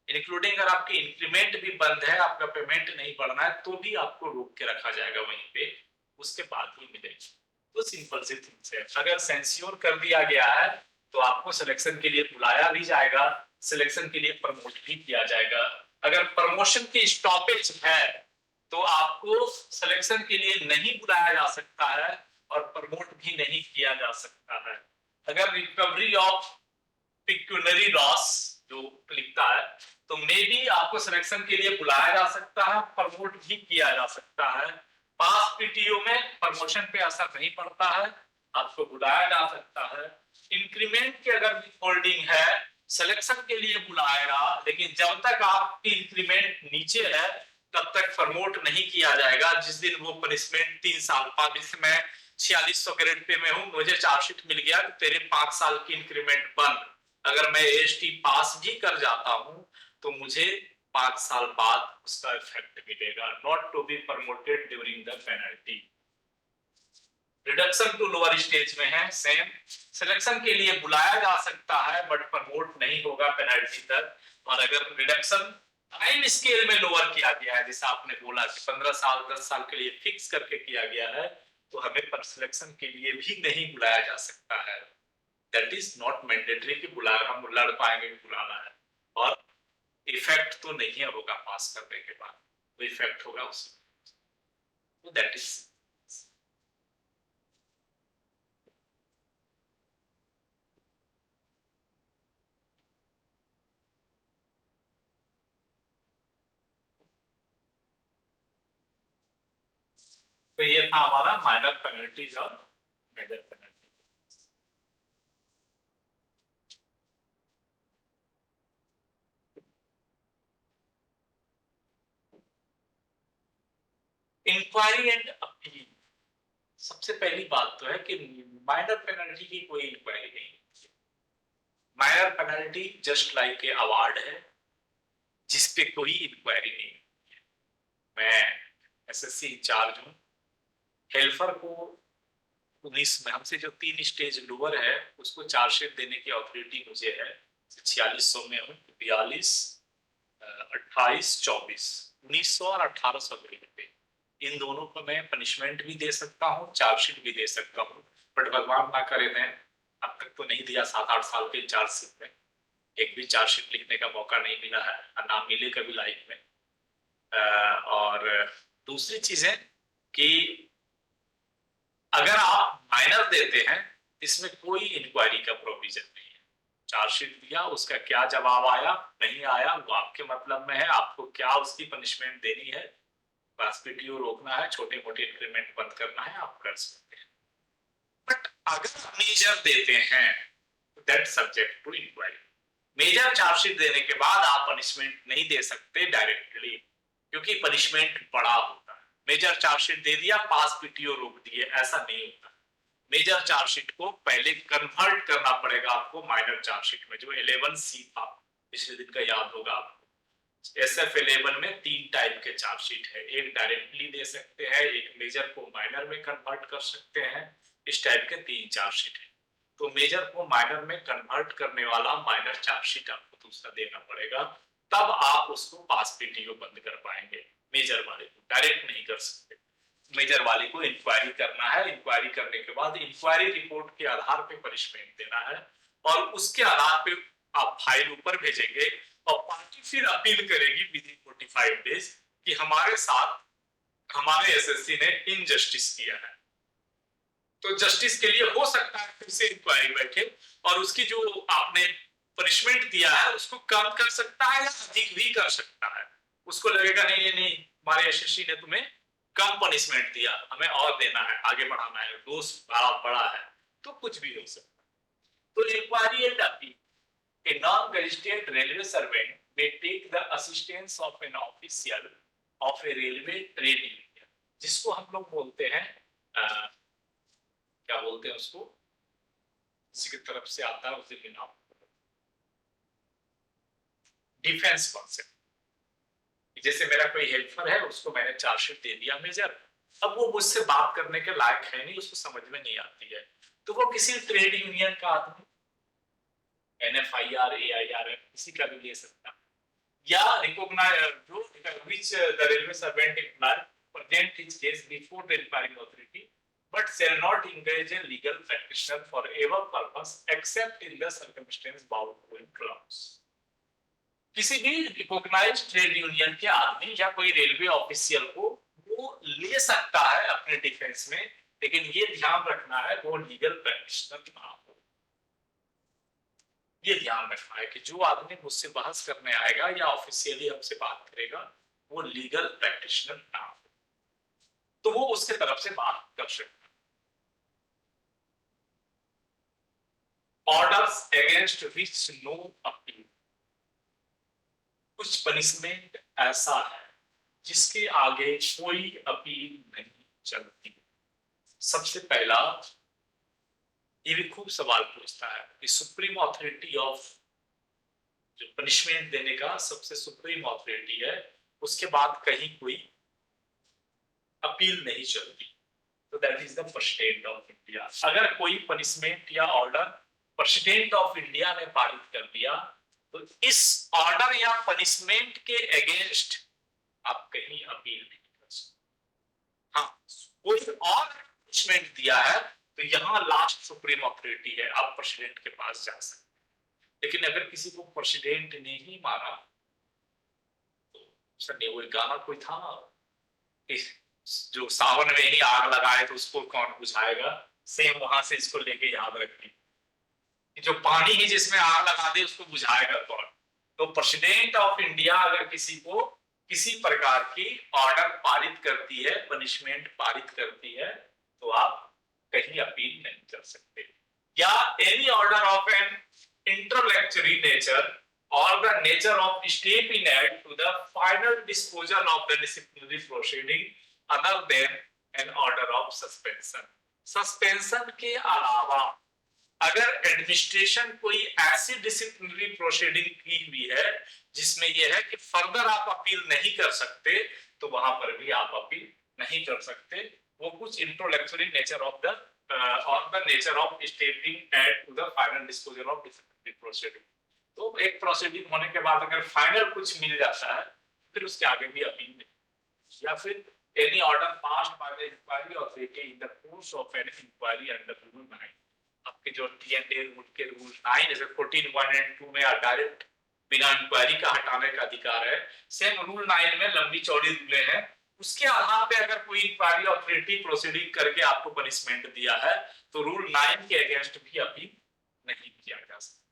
इंक्लूडिंग अगर आपकी इंक्रीमेंट भी बंद है, आपका पेमेंट नहीं बढ़ना है, तो भी आपको रोक के रखा जाएगा वहीं पे, उसके बाद ही मिलेगा। तो सिंपल सी थिंग्स है। अगर सेंस्योर कर दिया गया है तो आपको सिलेक्शन के लिए बुलाया भी जाएगा, सिलेक्शन के लिए प्रमोट भी किया जाएगा। अगर प्रमोशन की स्टॉपेज है तो आपको सिलेक्शन के लिए नहीं बुलाया जा सकता है और प्रमोट भी नहीं किया जा सकता है। अगर रिकवरी ऑफ पिक्यूनरी लॉस जो लिखता है, तो मे भी आपको सिलेक्शन के लिए बुलाया जा सकता है, प्रमोट भी किया जा सकता है। पास पीटीओ में प्रमोशन पे असर नहीं पड़ता है, आपको बुलाया जा सकता है। इंक्रीमेंट की अगर होल्डिंग है, सिलेक्शन के लिए बुलाएगा, लेकिन जब तक आपकी इंक्रीमेंट नीचे है तब तक प्रमोट नहीं किया जाएगा। जिस दिन वो पनिशमेंट 3 साल 5 मैं 4600 ग्रेड पे में हूं, मुझे चार्जशीट मिल गया कि तेरे 5 साल की इंक्रीमेंट बंद। अगर मैं एएसटी पास भी कर जाता हूं तो मुझे 5 साल बाद उसका इफेक्ट मिलेगा। Not to be promoted during the penalty. Reduction to lower stage में है सेम, सिलेक्शन के लिए बुलाया जा सकता है बट प्रमोट नहीं होगा पेनल्टी तक। और अगर रिडक्शन टाइम स्केल में लोअर किया गया है, जैसे आपने बोला कि 15 साल 10 साल के लिए फिक्स करके किया गया है, तो हमें पर सिलेक्शन के लिए भी नहीं बुलाया जा सकता है। दैट इज नॉट मैंडेटरी कि हम लड़ पाएंगे बुलाना है, और इफेक्ट तो नहीं होगा पास करने के बाद, तो इफेक्ट होगा उसमें। तो दैट इज तो ये था हमारा माइनर पेनल्टीज और major penalty. Inquiry and appeal. सबसे पहली बात तो है कि माइनर पेनल्टी की कोई इंक्वायरी नहीं है। Minor penalty just like a award है जिसपे कोई इंक्वायरी नहीं है। मैं एसएससी इंचार्ज हूँ, हेल्पर को 19 में हमसे जो 3 स्टेज लोअर है उसको चार्जशीट देने की अथॉरिटी मुझे है। 4600 में हूँ, 42 28 24 1900 और 1800 ग्रेड पे, इन दोनों को मैं पनिशमेंट भी दे सकता हूँ, चार्जशीट भी दे सकता हूँ। बट भगवान ना करे, मैं अब तक तो नहीं दिया 7-8 साल के चार्जशीट में, एक भी चार्जशीट लिखने का मौका नहीं मिला है, ना मिले कभी लाइफ में। और दूसरी चीज है कि अगर आप माइनर देते हैं इसमें कोई इंक्वायरी का प्रोविजन नहीं है। चार्जशीट दिया, उसका क्या जवाब आया नहीं आया वो आपके मतलब में है, आपको क्या उसकी पनिशमेंट देनी है, बस पीटीओ रोकना है, छोटे मोटे इंक्रीमेंट बंद करना है, आप कर सकते हैं। बट अगर मेजर देते हैं that subject to inquiry. Major chargesheet देने के बाद आप पनिशमेंट नहीं दे सकते डायरेक्टली, क्योंकि पनिशमेंट बड़ा होता है। मेजर चार्जशीट दे दिया, पास पीटीओ रोक दिए, ऐसा नहीं होता। मेजर चार्जशीट को पहले कन्वर्ट करना पड़ेगा आपको माइनर चार्जशीट में, जो 11C था पिछले दिन का, याद होगा आपको। SF11 में 3 टाइप के चार्जशीट है, एक डायरेक्टली दे सकते हैं, एक मेजर को माइनर में कन्वर्ट कर सकते हैं, इस टाइप के 3 चार्जशीट है। तो मेजर को माइनर में कन्वर्ट करने वाला माइनर चार्जशीट आपको दूसरा देना पड़ेगा, तब आप उसको पास पीटीओ बंद कर पाएंगे। मेजर वाले को डायरेक्ट नहीं कर सकते, मेजर वाले को इंक्वायरी करना है, इंक्वायरी करने के बाद इंक्वायरी रिपोर्ट के आधार पे पनिशमेंट देना है, और उसके आधार पे आप फाइल ऊपर भेजेंगे और पार्टी फिर अपील करेगी विद इन 45 डेज कि हमारे साथ हमारे एसएससी ने इनजस्टिस किया है। तो जस्टिस के लिए हो सकता है फिर से इंक्वायरी बैठे और उसकी जो आपने पनिशमेंट दिया है उसको कम कर सकता है या अधिक भी कर सकता है। उसको लगेगा नहीं नहीं हमारे एसएससी ने तुम्हें कम पनिशमेंट दिया, हमें और देना है, आगे बढ़ाना है, दोष बड़ा बड़ा है, तो कुछ भी हो सकता है। तो inquiry and appeal, a non-registered railway servant may take the assistance of an official of a railway trade union, जिसको हम लोग बोलते हैं क्या बोलते हैं उसको, किसी की तरफ से आता है उसे भी नाम, डिफेंस कॉन्सेप्ट। जैसे मेरा कोई हेल्पर है, उसको मैंने चार्जशीट दे दिया मेजर, अब वो मुझसे बात करने के लायक है नहीं, उसको समझ में नहीं आती है, तो वो किसी ट्रेड यूनियन का आदमी, NFIR, AIR किसी का भी ले सकता, या रिकॉग्नाइज जो which the railway servant employer present his case before the inquiring authority but shall not engage a legal practitioner for ever purpose except in the circumstance bound to clause। किसी भी recognise trade union के आदमी या कोई railway official को वो ले सकता है अपने डिफेंस में, लेकिन ये ध्यान रखना है वो लीगल प्रैक्टिशनर ना हो। ये ध्यान रखना है कि जो आदमी मुझसे बहस करने आएगा या ऑफिशियली हमसे बात करेगा वो लीगल प्रैक्टिशनर ना हो, तो वो उसके तरफ से बात कर सकता है। Orders against which no appeal, कुछ पनिशमेंट ऐसा है जिसके आगे कोई अपील नहीं चलती। सबसे पहला, ये भी खूब सवाल पूछता है कि सुप्रीम अथॉरिटी ऑफ, जो पनिशमेंट देने का सबसे सुप्रीम अथॉरिटी है, उसके बाद कहीं कोई अपील नहीं चलती, तो that is the president of India. अगर कोई पनिशमेंट या ऑर्डर प्रेसिडेंट ऑफ इंडिया ने पारित कर दिया तो इस ऑर्डर या पनिशमेंट के अगेंस्ट आप कहीं अपील नहीं कर सकते। हाँ, कोई और पनिशमेंट दिया है तो यहाँ लास्ट सुप्रीम अथॉरिटी है, आप प्रेसिडेंट के पास जा सकते, लेकिन अगर किसी को प्रेसिडेंट ने ही मारा तो सर वो गाना कोई था जो सावन में ही आग लगाए तो उसको कौन बुझाएगा, सेम वहां से इसको लेके याद रखिए, जो पानी ही जिसमें आग लगा दे उसको बुझाएगा कौन। तो प्रेसिडेंट ऑफ इंडिया अगर किसी को किसी प्रकार की ऑर्डर पारित करती है, पनिशमेंट पारित करती है, तो आप कहीं अपील नहीं कर सकते। या any order of an intellectual nature or the nature of step in act to the final disposal of the disciplinary proceeding other than an order of suspension। Suspension के अलावा अगर एडमिनिस्ट्रेशन कोई ऐसी डिसिप्लिनरी प्रोसीडिंग की हुई है जिसमें यह है कि फर्दर आप अपील नहीं कर सकते, तो वहां पर भी आप अपील नहीं कर सकते। वो कुछ इंटेलेक्चुअल नेचर ऑफ द और the nature of stepping at to the final disposal of disciplinary proceeding. तो एक प्रोसीडिंग होने के बाद अगर फाइनल कुछ मिल जाता है फिर उसके आगे भी अपील नहीं। या फिर any order passed by the inquiry authority in the course of an inquiry under rule 9, आपके जो टीएनए रूल के रूल 9 जैसे 14(1) and 2 में डायरेक्ट बिना इंक्वायरी का हटाने का अधिकार है, सेम रूल 9 में लंबी चौड़ी रूलें हैं, उसके आधार पे अगर कोई इंक्वायरी अथॉरिटी प्रोसीडिंग करके आपको पनिशमेंट दिया है तो रूल 9 के अगेंस्ट भी अपील नहीं किया जा सकता।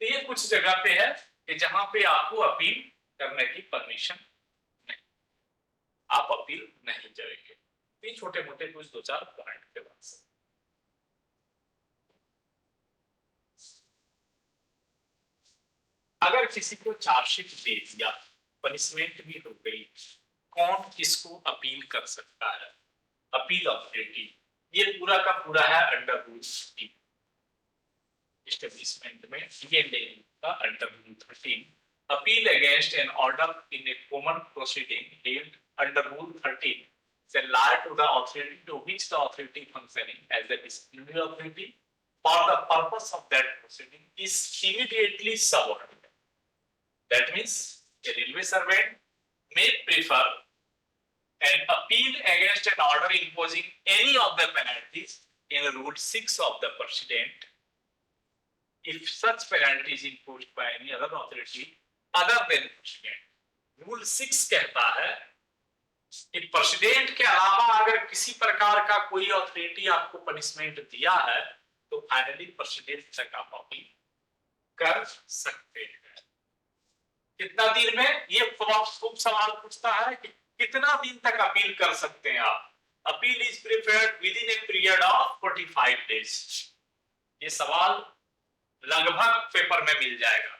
तो ये कुछ जगह पे है कि जहां पे आपको अपील करने की परमिशन नहीं, आप अपील नहीं करेंगे। ये छोटे मोटे कुछ दो चार पॉइंट के बाद से अगर किसी को चार्जशीट दे दिया, पनिशमेंट भी हो गई, कौन किसको अपील कर सकता है? अपील अथॉरिटी, ये पूरा का पूरा है अंडर रूल 13 एस्टेब्लिशमेंट में, ये का under rule 13 appeal against an order in A common proceeding held under rule 13 shall lie to the authority to which the authority functioning as the disciplinary authority for the purpose of that proceeding is immediately subordinate। That means a railway servant may prefer an appeal against an order imposing any of the penalties in Rule 6 of the precedent if such penalty is imposed by any other authority other than precedent। Rule 6 कहता है कि president के अलावा अगर किसी प्रकार का कोई अथॉरिटी आपको पनिशमेंट दिया है तो फाइनली प्रेसिडेंट तक आप अपील कर सकते हैं। कितना दिन में, ये खूब सवाल पूछता है कि कितना दिन तक अपील कर सकते हैं आप। Appeal is preferred with in a period of 45 days. ये सवाल लगभग पेपर में मिल जाएगा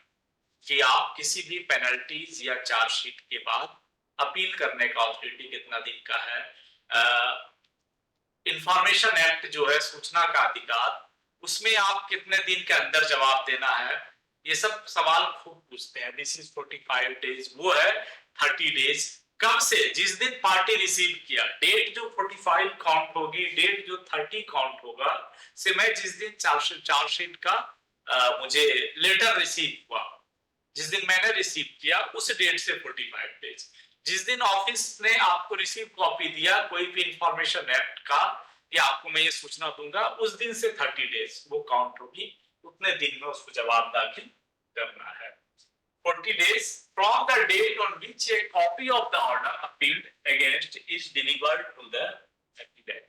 कि आप किसी भी पेनल्टीज या चार्जशीट के बाद अपील करने का अथॉरिटी कितना दिन का है। इंफॉर्मेशन एक्ट जो है, सूचना का अधिकार, उसमें आप कितने दिन के अंदर जवाब देना है, ये सब सवाल खूब पूछते हैं। दिस इज 45 डेज, वो है 30 डेज। कब से? जिस दिन पार्टी रिसीव किया, डेट जो 45 काउंट होगी, डेट जो 30 काउंट होगा, से मैं जिस दिन चार्जशीट का मुझे लेटर रिसीव हुआ, जिस दिन मैंने रिसीव किया उस डेट से 45 डेज। जिस दिन ऑफिस ने आपको रिसीव कॉपी दिया कोई भी इंफॉर्मेशन एक्ट का, या आपको मैं ये सूचना दूंगा, उस दिन से 30 डेज वो काउंट होगी, उतने दिन में उसको जवाब दाखिल करना है। 40 days from the date on which a copy of the order appealed against is delivered to the applicant।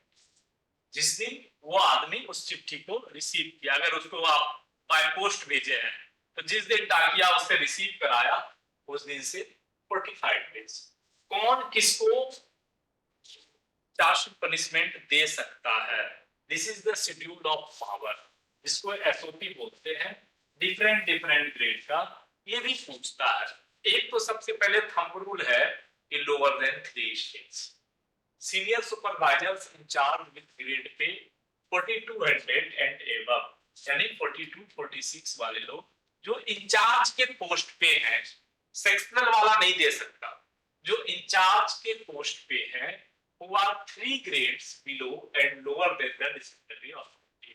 जिस दिन वो आदमी उस चिट्ठी को रिसीव किया, अगर उसको आप बाय पोस्ट भेजे हैं तो जिस दिन डाकिया उससे रिसीव कराया उस दिन से 45 डेज। कौन किसको चार्जशीट पनिशमेंट दे सकता है? This is the schedule of power, जिसको एसओपी बोलते हैं, डिफरेंट ग्रेड का। ये भी पूछता है। एक तो सबसे पहले थंब रूल है कि lower than 3 states. Senior supervisors in charge with grade pay 4200 and above, यानी 42 46 वाले लोग जो इंचार्ज के पोस्ट पे हैं, सेक्शनल वाला नहीं दे सकता, जो इंचार्ज के पोस्ट पे हैं, who are 3 grades below and lower than the disciplinary authority,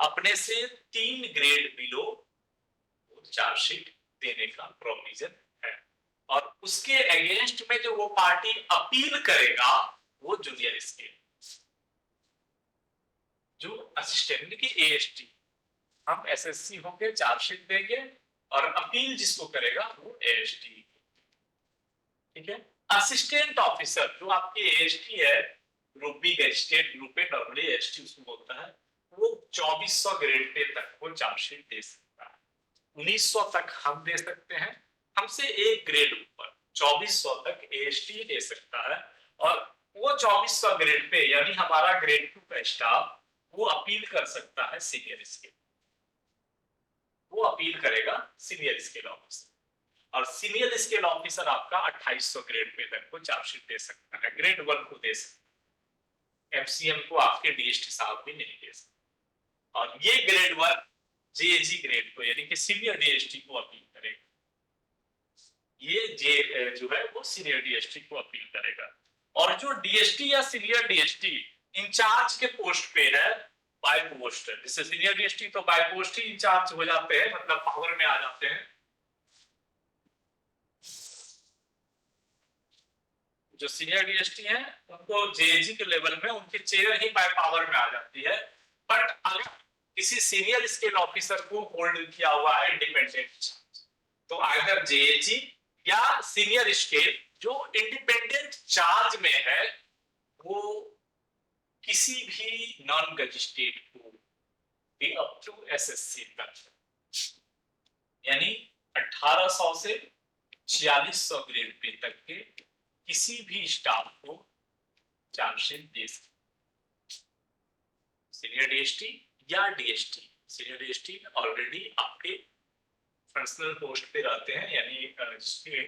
अपने से 3 ग्रेड बिलो चार्जशीट देने का प्रोविजन है। और उसके अगेंस्ट में जो वो पार्टी अपील करेगा वो जूनियर स्केल, जो असिस्टेंट की एएसटी, हम एसएससी होके चार्जशीट देंगे और अपील जिसको करेगा वो एएसटी। ठीक है। असिस्टेंट ऑफिसर जो आपकी एएसटी है, group B state group A normally AST उसको बोलता है, वो 2400 ग्रेड पे तक वो चार्जशीट दे सकता है। 1900 तक हम दे सकते हैं, हमसे एक ग्रेड ऊपर 2400 तक एएसटी दे सकता है। और वो 2400 ग्रेड पे, यानी हमारा ग्रेड 2 का स्टाफ, वो अपील कर सकता है सीनियर स्केल, वो अपील करेगा सीनियर स्केल ऑफिसर। और सीनियर स्केल ऑफिसर आपका 2800 ग्रेड पे तक को चार्जशीट दे सकता है, ग्रेड 1 को दे सकता है, एमसीएम को आपके डीएसटी साहब भी नहीं दे सकते। और ये ग्रेड 1 जेएजी ग्रेड को, यानी कि सीनियर डीएसटी को अपील करेगा। ये जे जो है वो सीनियर डीएसटी को अपील करेगा। और जो डीएसटी या सीनियर डीएसटी इंचार्ज के पोस्ट पे है, बाय पोस्ट है, जैसे सीनियर डीएसटी तो बाय पोस्ट ही इंचार्ज हो जाते हैं, मतलब पावर में आ जाते हैं। जो सीनियर डीएसटी हैं उनको जेएजी के लेवल में उनकी चेयर ही बाय पावर में आ जाती है। बट अगर किसी सीनियर स्केल ऑफिसर को होल्ड किया हुआ है इंडिपेंडेंट, तो अगर जेएजी या सीनियर स्केल जो इंडिपेंडेंट चार्ज में है, वो किसी भी नॉन गजिस्ट्रेट को भी अप टू एसएससी तक, यानी 1800 से 4600 ग्रेड पे तक के किसी भी स्टाफ को चार्जशीट दे सकते। सीनियर डीएसटी या डीएसटी, सीनियर डीएसटी ऑलरेडी आपके फंक्शनल पोस्ट पे रहते हैं, यानी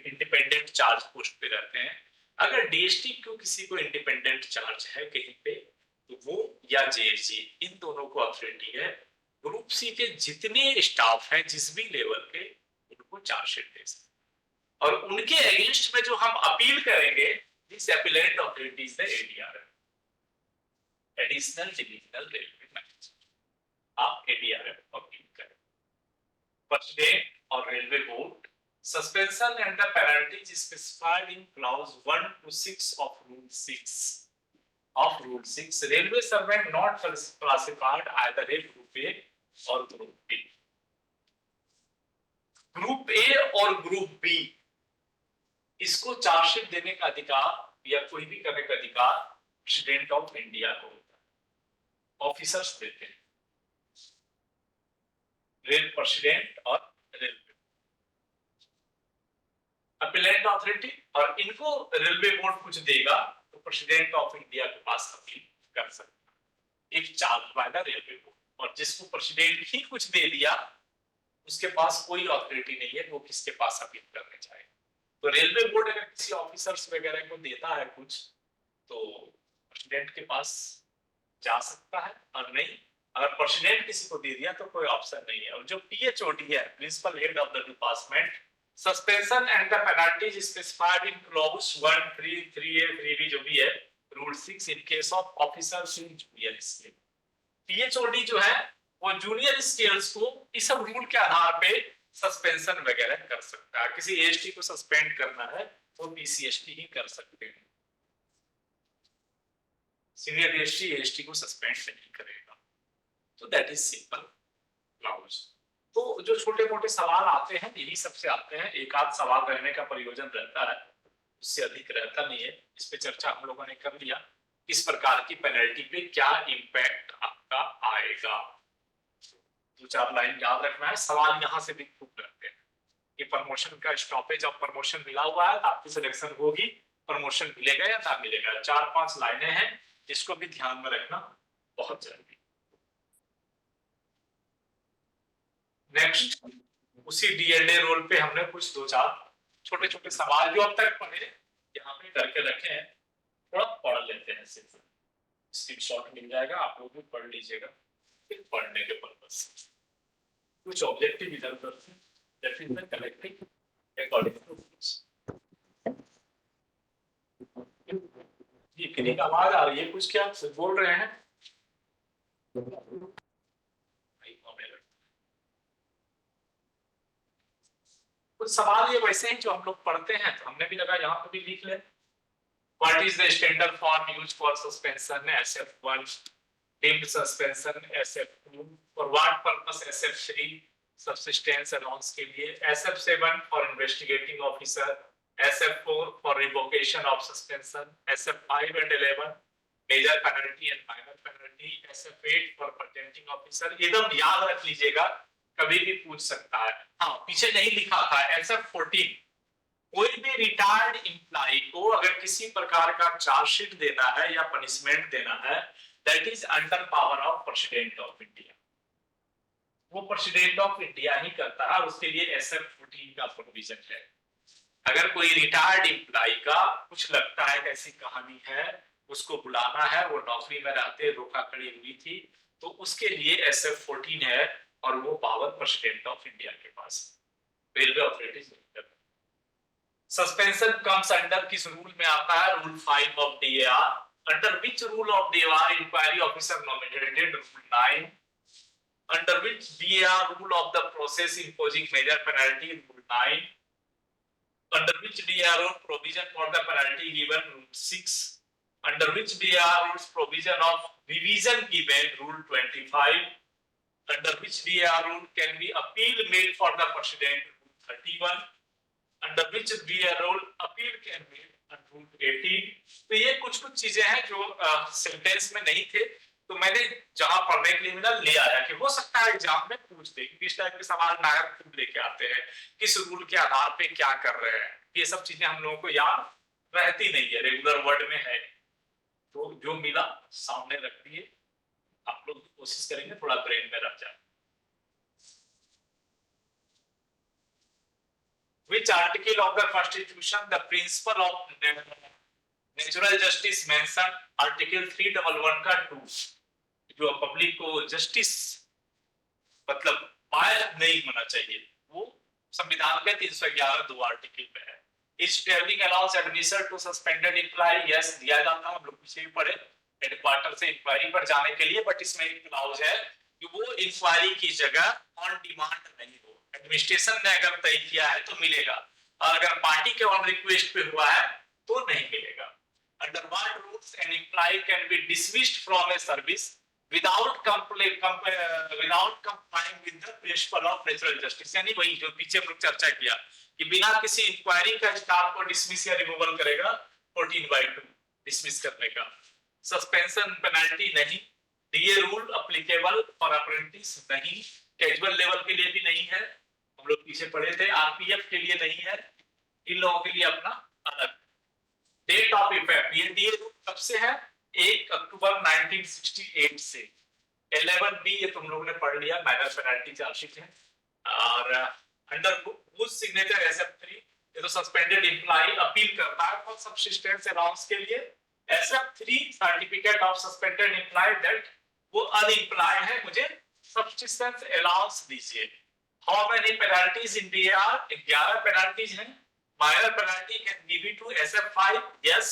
इंडिपेंडेंट चार्ज पोस्ट पे रहते हैं। अगर डीएसटी को किसी को इंडिपेंडेंट चार्ज है कहीं पे, तो वो या जेएसजी, इन दोनों को अथॉरिटी है ग्रुप सी के जितने स्टाफ हैं जिस भी लेवल के, उनको चार्जशीट दे सकते। और उनके अगेंस्ट में जो हम अपील करेंगे, this appellate authority is the ADRM, additional divisional railway manager. आप एडीआरएम अपील करें। प्रेसिडेंट और railway board, suspension and the penalties specified in clause 1 to 6 of Rule 6, railway servant not classified either a Group A or Group B। Group A और group B, इसको chargesheet देने का अधिकार या कोई भी करने का अधिकार प्रेसिडेंट ऑफ इंडिया को होता है, ऑफिसर्स देते हैं, रेल प्रेसिडेंट और रेलवे अपीलेंट अथॉरिटी। और इनको रेलवे बोर्ड कुछ देगा तो प्रेसिडेंट ऑफ इंडिया के पास अपील कर सकता है, एक चार्ज वाला रेलवे बोर्ड। और जिसको प्रेसिडेंट ही कुछ दे दिया उसके पास कोई अथॉरिटी नहीं है वो किसके पास अपील करने चाहे। तो रेलवे बोर्ड अगर किसी ऑफिसर्स वगैरह को देता है कुछ तो प्रेसिडेंट के पास जा सकता है, और नहीं अगर प्रेसिडेंट किसी को दे दिया तो कोई ऑप्शन नहीं है। और जो PHOD है, principal head of the department, suspension and the penalties specified in clause 1, 3, 3A, 3B जो भी है, rule 6 in case of officers in junior scale. PHOD जो है वो जूनियर स्केल्स को इस सब रूल के आधार पे सस्पेंशन वगैरह कर सकता है। किसी AST को सस्पेंड करना है वो PCST ही कर सकते हैं, सीनियर AST को सस्पेंड नहीं करेगा। तो दैट इज सिंपल क्लाउज। तो जो छोटे मोटे सवाल आते हैं यही सबसे आते हैं, एक आध सवाल रहने का प्रयोजन रहता है, उससे अधिक रहता नहीं है। इस पे चर्चा हम लोगों ने कर लिया, इस प्रकार की पेनल्टी पे क्या इम्पैक्ट आपका आएगा। 2-4 लाइन याद रखना है। सवाल यहाँ से भी खूब रहते हैं कि प्रमोशन का स्टॉपेज ऑफ प्रमोशन मिला हुआ है, आपकी सिलेक्शन होगी, प्रमोशन मिलेगा या ना मिलेगा। 4-5 लाइनें हैं, इसको भी ध्यान में रखना बहुत जरूरी। नेक्स्ट उसी D&A रोल पे हमने कुछ 2-4 छोटे छोटे सवाल जो अब तक पढ़े यहाँ पे करके रखे हैं, थोड़ा पढ़ लेते हैं। सिर्फ स्क्रीनशॉट मिल जाएगा, आप लोग भी पढ़ लीजिएगा फिर पढ़ने के पर्पज से। कुछ ऑब्जेक्टिव इधर उधर से that is the collecting according to ये किन्हीं का आवाज आ रही है, कुछ क्या बोल रहे हैं? कुछ सवाल ये वैसे ही जो हम लोग पढ़ते हैं, तो हमने भी लगा यहाँ पे भी लिख ले। What is the standard form used for suspension? SF1 deemed suspension, SF2 for what purpose? SF3 subsistence allowance के लिए, SF7 for investigating officer, SF4 for revocation of suspension, SF5 and 11 major penalty and minor penalty, SF8 for presenting officer। एकदम याद रख लीजिएगा, कभी भी पूछ सकता है। हाँ, पीछे नहीं लिखा था SF14, कोई भी रिटायर्ड एम्प्लॉय को अगर किसी प्रकार का चार्जशीट देना है या पनिशमेंट देना है, that is under power of president of India. वो प्रेसिडेंट ऑफ इंडिया ही करता है, उसके लिए SF14 का प्रोविजन है। अगर कोई रिटायर्ड एम्प्लॉय का कुछ लगता है ऐसी कहानी है, उसको बुलाना है, वो नौकरी में रहते धोखाधड़ी हुई थी, तो उसके लिए SF14 है और वो पावर प्रेसिडेंट ऑफ इंडिया के पास। Railway authorities suspension comes under किस रूल में आता है? Rule 5 of DAR। Under which rule of DAR inquiry officer nominated? Rule 9। Under which DAR rule of the process imposing major penalty? Rule 9। Under which DAR rule provision for the penalty given? Rule 6। Under which DAR rules provision of revision given? Rule 25। under which DAR rule can be appeal made for the president? Rule 31. under which DAR rule appeal can be? Rule 18. तो ये कुछ चीजें हैं जो sentence में नहीं थे, तो मैंने जहां पढ़ने के लिए मिला ले आया कि हो सकता है एग्जाम में पूछ दे। किस टाइप के सवाल नायक खुद लेके आते हैं, किस रूल के आधार पे क्या कर रहे हैं, ये सब चीजें हम लोगों को याद रहती नहीं है, रेगुलर वर्ड में है। तो जो मिला सामने रख दिए, आप लोग कोशिश करेंगे थोड़ा ब्रेन में रख जाए। Which article of the Constitution the principle of natural justice mentioned? Article 311 का 2, जो पब्लिक को जस्टिस मतलब बायस नहीं होना चाहिए, वो संविधान के 311 2 आर्टिकल में है। Is traveling allows admission to suspended employee? Yes, दिया जाता है, हम लोग पीछे भी पढ़े, हेडक्वार्टर से इंक्वायरी पर जाने के लिए, बट इसमें एक क्लॉज है कि वो इंक्वायरी की जगह ऑन डिमांड नहीं हो। एडमिनिस्ट्रेशन ने अगर तय किया है तो मिलेगा, और अगर पार्टी के ऑन रिक्वेस्ट पे हुआ है तो नहीं मिलेगा। Under what rules an employee can be dismissed from a service without complying with the principle of natural justice? यानी वही जो पीछे हम लोग चर्चा किया कि बिना किसी इंक्वायरी का स्टाफ को डिसमिस या रिमूवल करेगा 14/2 डिसमिस करने का। सस्पेंशन पेनल्टी नहीं, DA rule applicable for apprentice नहीं, कैजुअल लेवल के लिए भी नहीं है, हम लोग पीछे पढ़े थे, आरपीएफ के लिए नहीं है, इन लोगों के लिए अपना अलग। डेट ऑफ इफेक्ट, ये डीए रूल कब से है? 1 अक्टूबर 1968 से। 11B ये तुम लोगों ने पढ़ लिया, माइनर पेनल्टी चार्जशीट है। और अंडर हुज सिग्नेचर SF3, ये तो सस्पेंडेड एम्प्लॉय अपील करता है फॉर सब्सिस्टेंस अलाउंस के लिए। SF3 certificate of suspended employ that वो अनएम्प्लॉय है, मुझे सब्सिस्टेंस अलाउंस दीजिए। How many penalties in DAR? 11 penalties हैं। Minor penalty can give it to SF5, yes.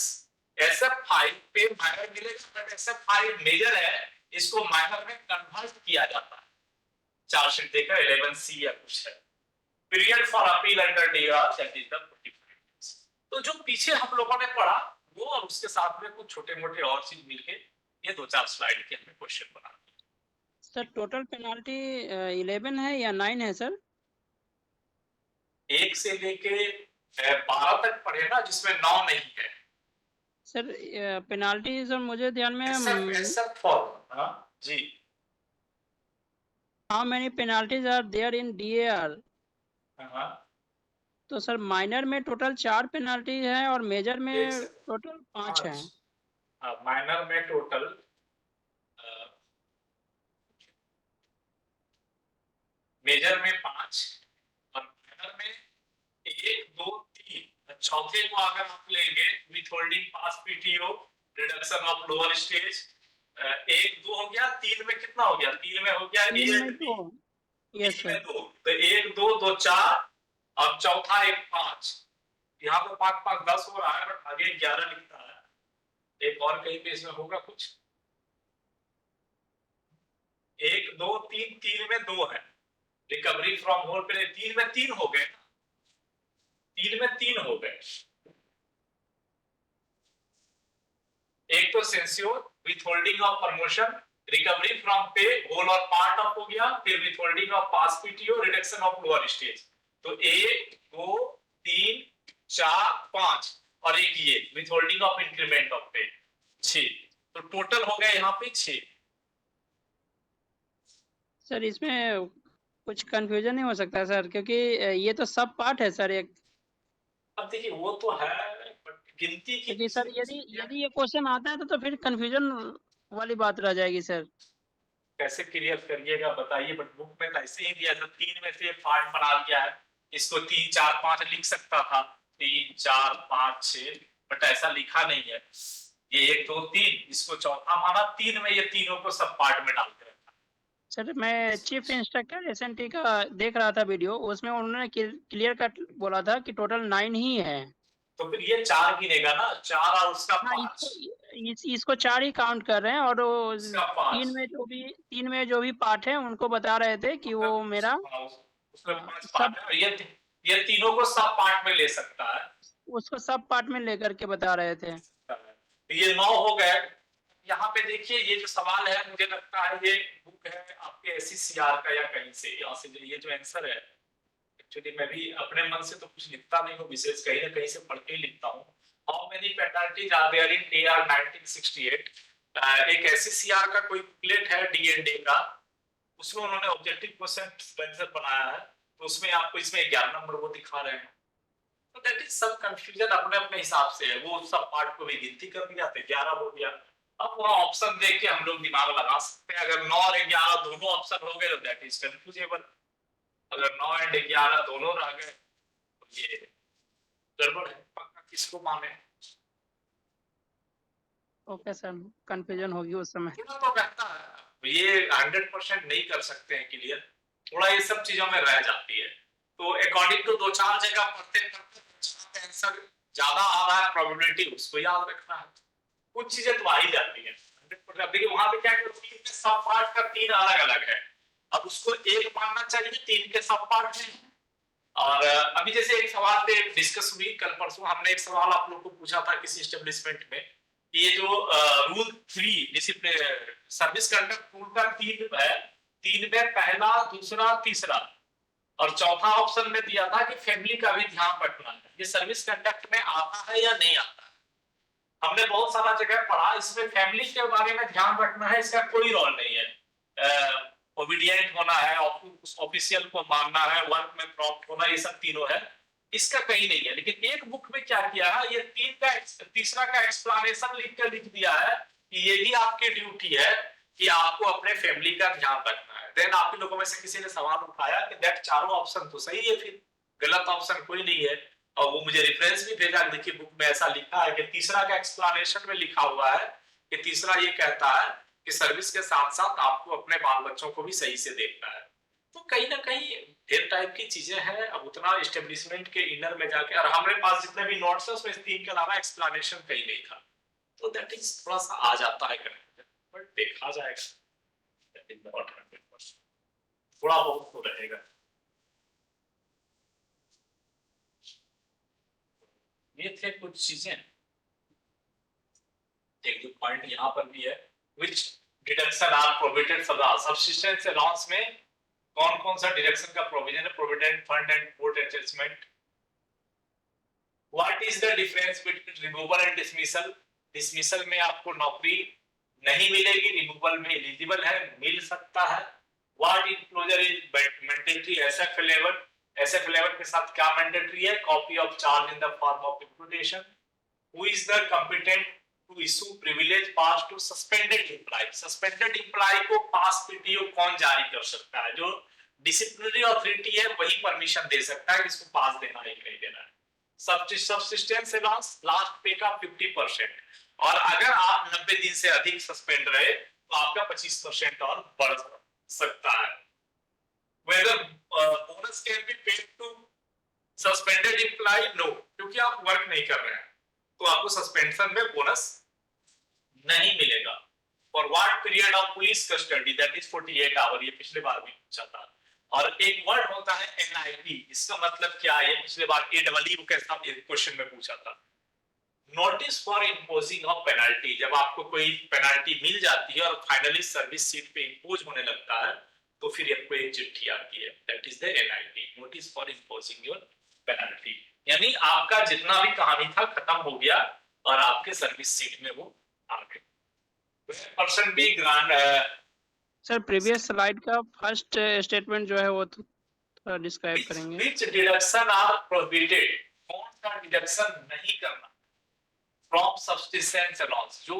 SF5 पे माइनर मिलेगा, बट SF5 मेजर है, इसको माइनर में कन्वर्ट किया जाता है। चार्जशीट देखा 11C या कुछ है। Period for appeal under DAR that is the 45 days। तो जो पीछे हम लोगों ने पढ़ा वो, और उसके साथ में कुछ छोटे मोटे और चीज मिलके ये 2-4 स्लाइड के हमें क्वेश्चन बना। सर टोटल पेनाल्टी 11 है या 9 है सर? 1 से लेके 12 तक पढ़े ना, जिसमें 9 नहीं है। सर पेनाल्टी सर मुझे ध्यान में एक्सेप्ट फॉर, हाँ जी, how many penalties are there in DAR? हाँ तो सर माइनर में टोटल 4 पेनाल्टी है और मेजर में एक टोटल 5 है। माइनर में टोटल मेजर में 5 और माइनर में 1, 2, 3। चौथे को अगर आप लेंगे विथहोल्डिंग पास PTO, reduction of lower stage, 1, 2 हो गया, 3 में कितना हो गया? 3 में हो गया यस सर। 2, तो 1, 2, 2, 4 और चौथा 1, 5। यहाँ पे 5, 5, 10 हो रहा है, बट आगे 11 लिखता है। एक और कहीं पे इसमें होगा कुछ। 1, 2, 3, 3 में 2 है। रिकवरी फ्रॉम होल पे 3 में 3 हो गए, 3 में 3 हो गए। एक तो censure, withholding of promotion, recovery from pay, whole और पार्ट ऑफ हो गया, फिर withholding of pass PTO, reduction of lower stage. तो 1, 2, 3, 4, 5 और एक ये विथहोल्डिंग ऑफ इंक्रीमेंट ऑफ पे 6। तो टोटल हो गया यहाँ पे 6। सर इसमें कुछ कंफ्यूजन नहीं हो सकता सर, क्योंकि ये तो सब पार्ट है सर एक। अब देखिए वो तो है, बट गिनती की क्योंकि सर यदि ये क्वेश्चन आता है तो फिर कंफ्यूजन वाली बात रह जाएगी सर। कैसे क्लियर करिएगा बताइए। बट बुक में तो ऐसे ही दिया था, 3 में से पार्ट बना लिया है, इसको 3, 4, 5 लिख सकता था, 3, 4, 5, 6, बट ऐसा लिखा नहीं है। ये 1, 2, 3 इसको चौथा माना, 3 में ये तीनों को सब पार्ट में डाल के रखा। सर मैं चीफ इंस्ट्रक्टर SNT का देख रहा था वीडियो, उसमें उन्होंने क्लियर कट बोला था कि टोटल 9 ही है। तो फिर ये 4 गिनेगा ना, 4 और उसका 5, इसको 4 ही काउंट कर रहे हैं, और उसका 5, 3 में जो भी पार्ट है उनको बता रहे थे कि वो मेरा उसमें 5 पार्ट है। ये तीनों को सब पार्ट में ले सकता है, उसको सब पार्ट में लेकर के बता रहे थे। तो ये 9 हो गए। यहाँ पे देखिए ये जो सवाल है, मुझे लगता है ये बुक है आपके SCCR का या कहीं से, यहाँ से ये जो आंसर है, एक्चुअली मैं भी अपने मन से तो कुछ लिखता नहीं हूँ, विशेष कहीं ना कहीं से पढ़ के ही लिखता हूँ। How many penalties are there in DAR 1968? एक SCCR का कोई बुकलेट है D&A का, उसमें उन्होंने ऑब्जेक्टिव क्वेश्चन आंसर बनाया है, तो उसमें आपको इसमें 11 नंबर वो दिखा रहे हैं। तो दैट इज सब कंफ्यूजन अपने अपने हिसाब से है, वो सब पार्ट को भी गिनती कर लिया तो 11 हो गया। अब वहाँ ऑप्शन देख के हम लोग दिमाग लगा सकते हैं, अगर 9 और 11 दोनों ऑप्शन हो गए तो दैट इज कंफ्यूजेबल। अगर 9 और 11 दोनों रह गए तो ये गड़बड़ है, पक्का किसको माने। ओके सर, कंफ्यूजन होगी उस समय। थोड़ा तो रहता है, ये 100% नहीं कर सकते हैं क्लियर, थोड़ा ये सब चीजों में रह जाती है। तो अकॉर्डिंग टू 2-4 जगह पढ़ते पढ़ते आंसर ज्यादा आ रहा है, प्रोबेबिलिटी उसको याद रखना है। कुछ चीजें तो आ ही जाती है 100%। देखिए वहां पे क्या है, 3 के सब पार्ट का 3 अलग अलग है, अब उसको एक मानना चाहिए 3 के सब पार्ट में। और अभी जैसे एक सवाल पे डिस्कस हुई कल परसों, हमने एक सवाल आप लोग को पूछा था किसी एस्टेब्लिशमेंट में, ये जो rule 3 discipline service conduct rule का 3 है, 3 में पहला, दूसरा, तीसरा और चौथा ऑप्शन में दिया था कि फैमिली का भी ध्यान रखना है। ये सर्विस कंडक्ट में आता है या नहीं आता है? हमने बहुत सारा जगह पढ़ा, इसमें फैमिली के बारे में ध्यान रखना है, इसका कोई रोल नहीं है। ओबीडिएंट होना है, ऑफिशियल को मानना है, वर्क में प्रॉम्प्ट होना, ये सब तीनों है, इसका कहीं नहीं है। लेकिन एक बुक में क्या किया है, ये तीसरा का एक्सप्लेनेशन लिख दिया है कि ये भी आपकी ड्यूटी है कि आपको अपने फैमिली का ध्यान रखना है। देन आप लोगों में से किसी ने सवाल उठाया कि दैट चारों ऑप्शन तो सही है, फिर गलत ऑप्शन कोई नहीं है। और वो मुझे रेफरेंस भी भेजा, देखिए बुक में ऐसा लिखा है कि तीसरा का एक्सप्लेनेशन में लिखा हुआ है कि तीसरा ये कहता है कि सर्विस के साथ साथ आपको अपने बाल बच्चों को भी सही से देखना है। तो कहीं ना कहीं ढेर टाइप की चीजें हैं। अब उतना एस्टेब्लिशमेंट के इनर में जाके, और हमारे पास जितने भी नोट्स है उसमें 3 के अलावा एक्सप्लेनेशन कहीं नहीं था, तो दैट इज थोड़ा सा आ जाता है कनेक्ट, बट देखा जाएगा, दैट इज नॉट 100%, थोड़ा बहुत तो रहेगा। ये थे कुछ चीजें। एक दो पॉइंट यहाँ पर भी है, which deduction are provided for the subsistence allowance में कौन कौन सा डिडक्शन का प्रोविजन है, provident fund and court adjustment. What is the difference between removal and dismissal. Dismissal में आपको नौकरी नहीं मिलेगी, रिमूवल में एलिजिबल है, मिल सकता है। What enclosure is mandatory, SF level के साथ क्या मैंडेटरी है, copy of charge in the form of imputation. Who is the competent to issue privilege pass to suspended employee. Suspended employee को पास पीटीओ कौन जारी कर सकता है, जो डिसिप्लिनरी अथॉरिटी है वही परमिशन दे सकता है इसको पास देना है कि नहीं देना है। सबसिस्टेंस अलाउंस लास्ट पे का 50%, और अगर आप 90 दिन से अधिक सस्पेंड रहे तो आपका 25% और बढ़ सकता है। whether bonus can be paid to suspended employee, no, क्योंकि आप वर्क नहीं कर रहे हैं तो आपको सस्पेंशन में बोनस नहीं मिलेगा। For what period of police custody, that is 48 hour, ये पिछले बार भी पूछा था। और एक वर्ड होता है एनआईपी, इसका मतलब क्या है, पिछले बार एडब्ल्यू के साथ क्वेश्चन में पूछा था। Notice for imposing of penalty, जब आपको कोई पेनल्टी मिल जाती है और फाइनली सर्विस सीट पे इम्पोज होने लगता है तो फिर आपको एक चिट्ठी आती है, that is the NIP, notice for imposing your penalty. यानी आपका जितना भी कहानी था खत्म हो गया और आपके सर्विस सीट में वो आ गए। पर्सन भी ग्रांड सर प्रीवियस स्लाइड का फर्स्ट स्टेटमेंट जो है वो थोड़ा डिस्क्राइब करेंगे। व्हिच डिडक्शन आर प्रोहिबिटेड, कौन सा डिडक्शन नहीं करना फ्रॉम सब्सिस्टेंस अलाउंस। जो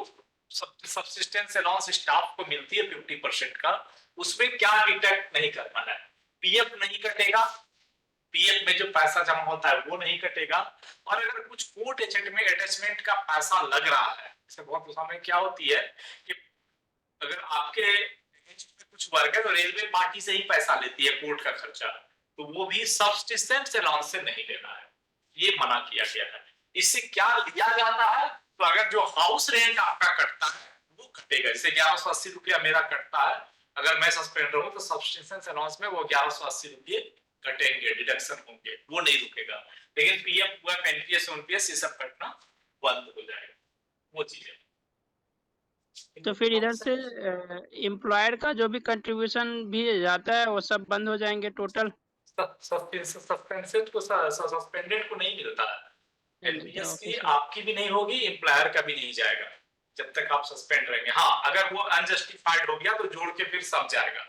सब्सिस्टेंस अलाउंस स्टाफ को मिलती है 50% का, उसमें क्या डिडक्ट नहीं करना है। पीएफ नहीं कटेगा, पीएफ में जो पैसा जमा होता है वो नहीं कटेगा, और अगर कुछ कोर्ट अटैचमेंट का पैसा लग रहा है, जैसे बहुत समय क्या होती है कि अगर आपके कुछ वर्ग है तो रेलवे पार्टी से ही पैसा लेती है कोर्ट का खर्चा, तो वो भी सब्सिस्टेंस अलाउंस से नहीं लेना है, ये मना किया गया है। इससे क्या लिया जाता है, तो अगर जो हाउस रेंट आपका कटता है वो कटेगा। जैसे 1180 रुपया मेरा कटता है, अगर मैं सस्पेंड रहूं तो सब्सिस्टेंस अलाउंस में वो 1180 रुपये कटेंगे, डिडक्शन होंगे, वो नहीं रुकेगा। लेकिन पीएफ हुआ, एनपीएस, ओनपीएस ये सब कटना बंद हो जाएगा, वो चीजें। तो फिर इधर से एम्प्लॉयर का जो भी कंट्रीब्यूशन भी जाता है वो सब बंद हो जाएंगे टोटल। सस्पेंडेड को नहीं मिलता है, एनपीएस की ऑफिस आपकी भी नहीं होगी, एम्प्लॉयर का भी नहीं जाएगा जब तक आप सस्पेंड रहेंगे। हाँ, अगर वो अनजस्टिफाइड हो गया तो जोड़ के फिर सब जाएगा,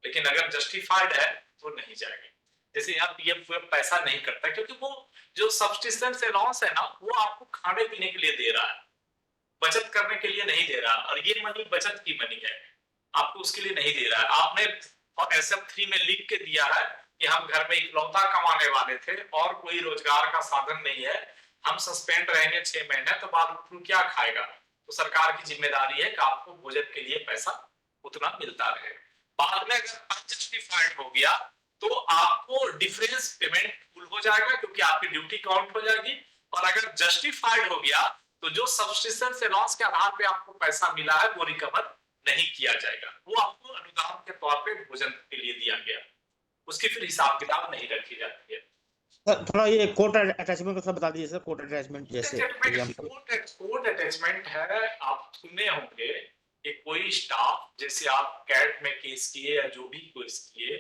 लेकिन अगर जस्टिफाइड है तो नहीं जाएगा। जैसे यहाँ पीएफ पैसा नहीं करता क्योंकि वो जो सब्सिस्टेंस अलाउंस है ना, वो आपको खाने पीने के लिए दे रहा है, बचत करने के लिए नहीं दे रहा, और ये मनी बचत की मनी है, आपको उसके लिए नहीं दे रहा है। आपने SF3 में लिख के दिया है कि हम घर में इकलौता कमाने वाले थे और कोई रोजगार का साधन नहीं है, हम सस्पेंड रहेंगे 6 महीने, तो बाद में क्या खाएगा। तो सरकार की जिम्मेदारी है कि आपको भोजन के लिए पैसा उतना मिलता रहे। बाद में अगर अनजस्टिफाइड हो गया तो आपको डिफरेंस पेमेंट फुल हो जाएगा क्योंकि आपकी ड्यूटी काउंट हो जाएगी, और अगर जस्टिफाइड हो गया तो जो सब्सिस्टेंस अलाउंस के आधार पे आपको पैसा मिला है वो रिकवर नहीं किया जाएगा, वो आपको अनुदान के तौर पे भोजन के लिए दिया गया, उसकी फिर हिसाब किताब नहीं रखी जाती है। थोड़ा ये कोर्ट अटैचमेंट का बता दीजिए सर। कोर्ट अटैचमेंट जैसे कोर्ट अटैचमेंट है, आप सुने होंगे कि कोई स्टाफ, जैसे आप कैट में केस किए या जो भी केस किए,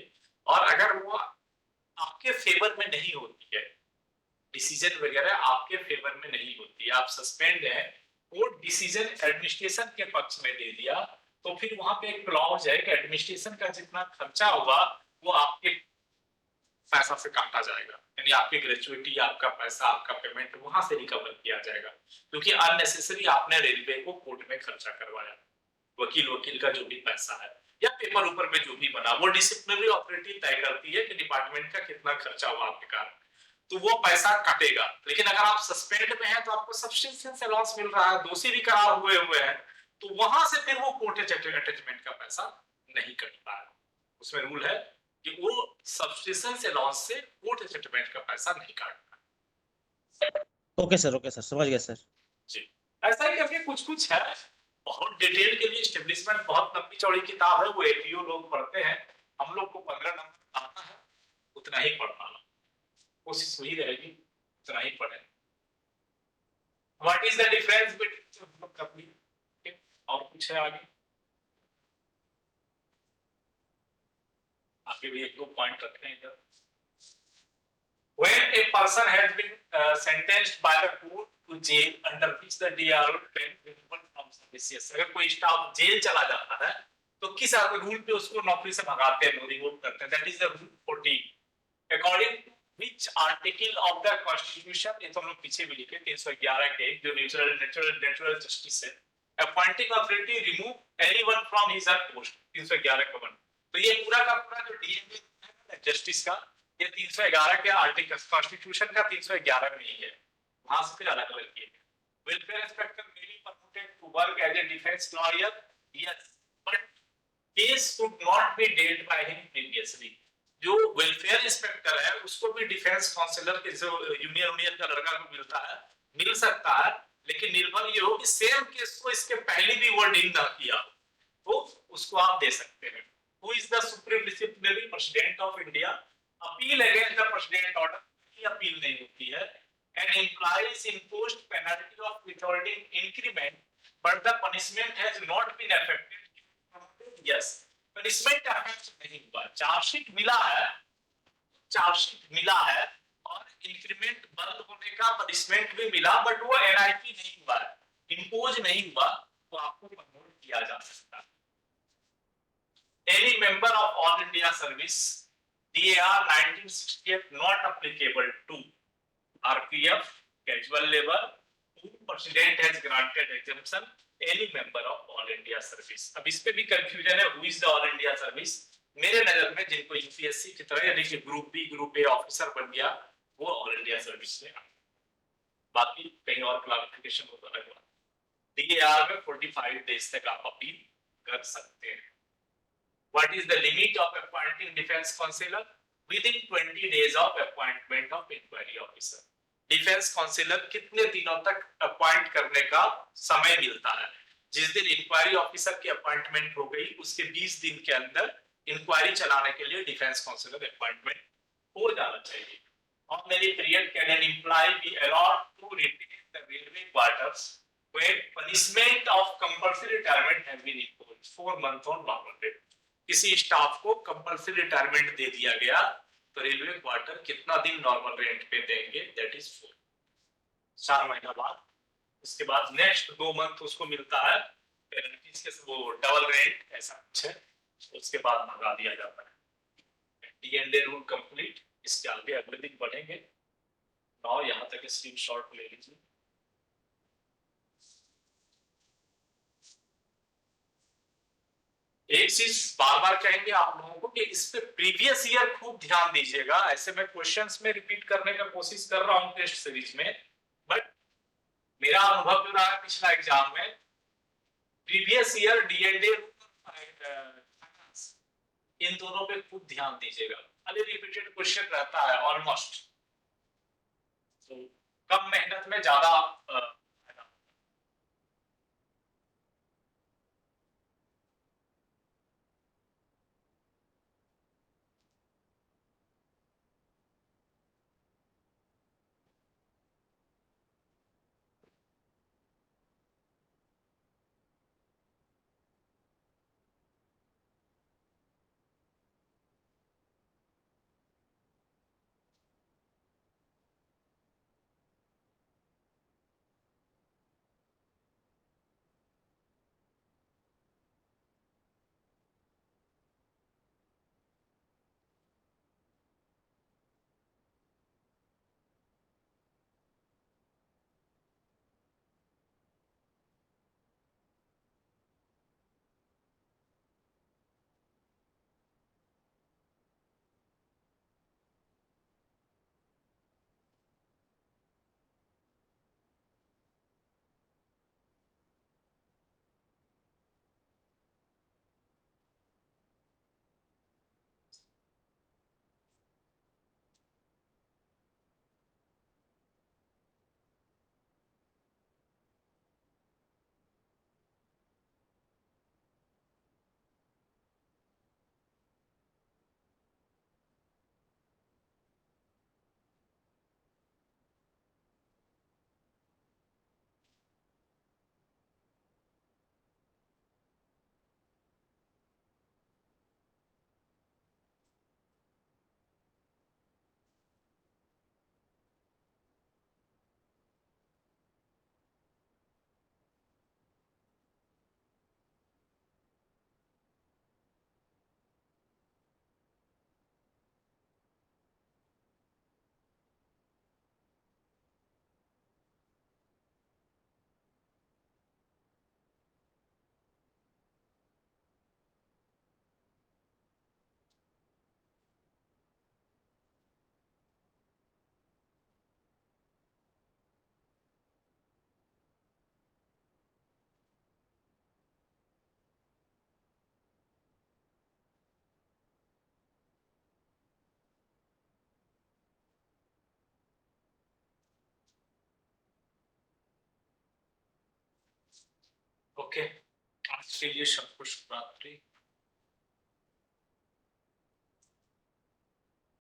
और अगर वो आपके फेवर में नहीं होती है, डिसीजन वगैरह आपके फेवर में नहीं होती। आप सस्पेंड है, कोर्ट डिसीजन एडमिनिस्ट्रेशन के पक्ष में दे दिया, तो फिर वहां पे एक क्लॉज है कि एडमिनिस्ट्रेशन का जितना खर्चा होगा वो आपके पैसा से काटा जाएगा, यानी आपकी ग्रेजुएटी, आपका पैसा, आपका पेमेंट वहां से रिकवर किया जाएगा, क्योंकि अननेसेसरी आपने रेलवे को कोर्ट में खर्चा करवाया। वकील का जो भी पैसा है या पेपर ऊपर में जो भी बना, वो डिसिप्लिनरी अथॉरिटी तय करती है कि डिपार्टमेंट का कितना खर्चा हुआ आपके कारण, तो वो पैसा कटेगा। लेकिन अगर आप सस्पेंड में हैं तो आपको सब्सटेंशियल अलाउंस मिल रहा है, दोषी भी करार हुए हैं, तो वहां से फिर वो कोर्ट अटैचमेंट का पैसा नहीं कटता है। उसमें रूल है कि वो सब्सटेंशियल अलाउंस से कोर्ट अटैचमेंट का पैसा नहीं काटता। ओके सर, समझ गया सर जी। ऐसा ही करके कुछ है, बहुत डिटेल के लिए एस्टेब्लिशमेंट बहुत लंबी चौड़ी किताब है, वो एपीओ लोग पढ़ते हैं, हम लोग को 15 नंबर आता है, उतना ही पढ़ पाना, कोशिश वही रहेगी उतना ही पढ़े। What is the difference between company, और कुछ है आगे भी एक दो पॉइंट रखते हैं इधर। When a person has been sentenced by the court to jail under which the DRO can removal from services, अगर कोई स्टाफ जेल चला जाता है तो किस रूल पे उसको नौकरी से भगाते हैं, रिमूव करते हैं, that is the rule 14 according to which article of the constitution, ये तो हम लोग पीछे भी लिखे 311 के जो नेचुरल जस्टिस है, appointing authority remove anyone from his post, 311 का 1। तो ये पूरा का पूरा जो डीएमए है जस्टिस का, ये 311 के आर्टिकल कॉन्स्टिट्यूशन का 311 में ही है, वहां से फिर अलग अलग किए। Welfare inspector may be permitted to work as a defence lawyer, yes, but case should not be dealt by him previously. जो वेलफेयर इंस्पेक्टर है उसको भी डिफेंस काउंसलर के जो यूनियन का लड़का को मिलता है, मिल सकता है, लेकिन निर्भर ये हो कि सेम केस को इसके पहले भी वो डील ना किया तो उसको आप दे सकते हैं। Who is the supreme disciplinary president of India, appeal against the president order की अपील नहीं होती है। And employees imposed penalty of withholding increment but the punishment has not been affected, yes, punishment affect नहीं हुआ, chargesheet मिला है और increment बंद होने का पनिशमेंट भी मिला, बट वो एनआईपी नहीं हुआ, इंपोज नहीं हुआ, तो आपको प्रमोट किया जा सकता है। Any member of All India Service, DAR 1968 not applicable to RPF, casual labor, who President has granted exemption, any member of All India Service। अब इस पे भी कंफ्यूजन है, who is the All India Service। मेरे नजर में जिनको UPSC की तरह यानी कि group B group A officer बन गया वो ऑल इंडिया सर्विस में, बाकी कहीं और क्लासिफिकेशन हो तो अलग बात। DAR में 45 डेज तक आप अपील कर सकते हैं। What is the limit of appointing defense counselor? Within 20 days of appointment of inquiry officer। Defence counsellor कितने दिनों तक अपॉइंट करने का समय मिलता है, जिस दिन इंक्वायरी ऑफिसर की अपॉइंटमेंट हो गई उसके 20 दिन के अंदर इंक्वायरी चलाने के लिए डिफेंस काउंसिलर अपॉइंटमेंट हो जाना चाहिए। How many period can an employee be allowed to retain the railway quarters when punishment of compulsory retirement has been imposed? 4 months on normal rate। किसी स्टाफ को कंपल्सरी रिटायरमेंट दे दिया गया तो railway quarter कितना दिन नॉर्मल रेंट पे देंगे, that is 4 महीना बाद। उसके बाद नेक्स्ट 2 मंथ उसको मिलता है पेनल्टीज के, वो डबल रेंट ऐसा कुछ है, उसके बाद भगा दिया जाता है। डी&ए रूल कंप्लीट, इसके आगे अगले दिन बढ़ेंगे। नाउ यहाँ तक स्क्रीनशॉट ले लीजिए। एक चीज बार बार कहेंगे आप लोगों को कि इस पे प्रीवियस ईयर खूब ध्यान दीजिएगा, ऐसे मैं क्वेश्चंस में रिपीट करने का कोशिश कर रहा हूं टेस्ट सीरीज में, बट मेरा अनुभव जो रहा पिछला एग्जाम में प्रीवियस ईयर डी&ए इन दोनों पे खूब ध्यान दीजिएगा। अभी रिपीटेड क्वेश्चन रहता है ऑलमोस्ट, तो कम मेहनत में ज्यादा ओके, आज के लिए सबको शुभ रात्रि।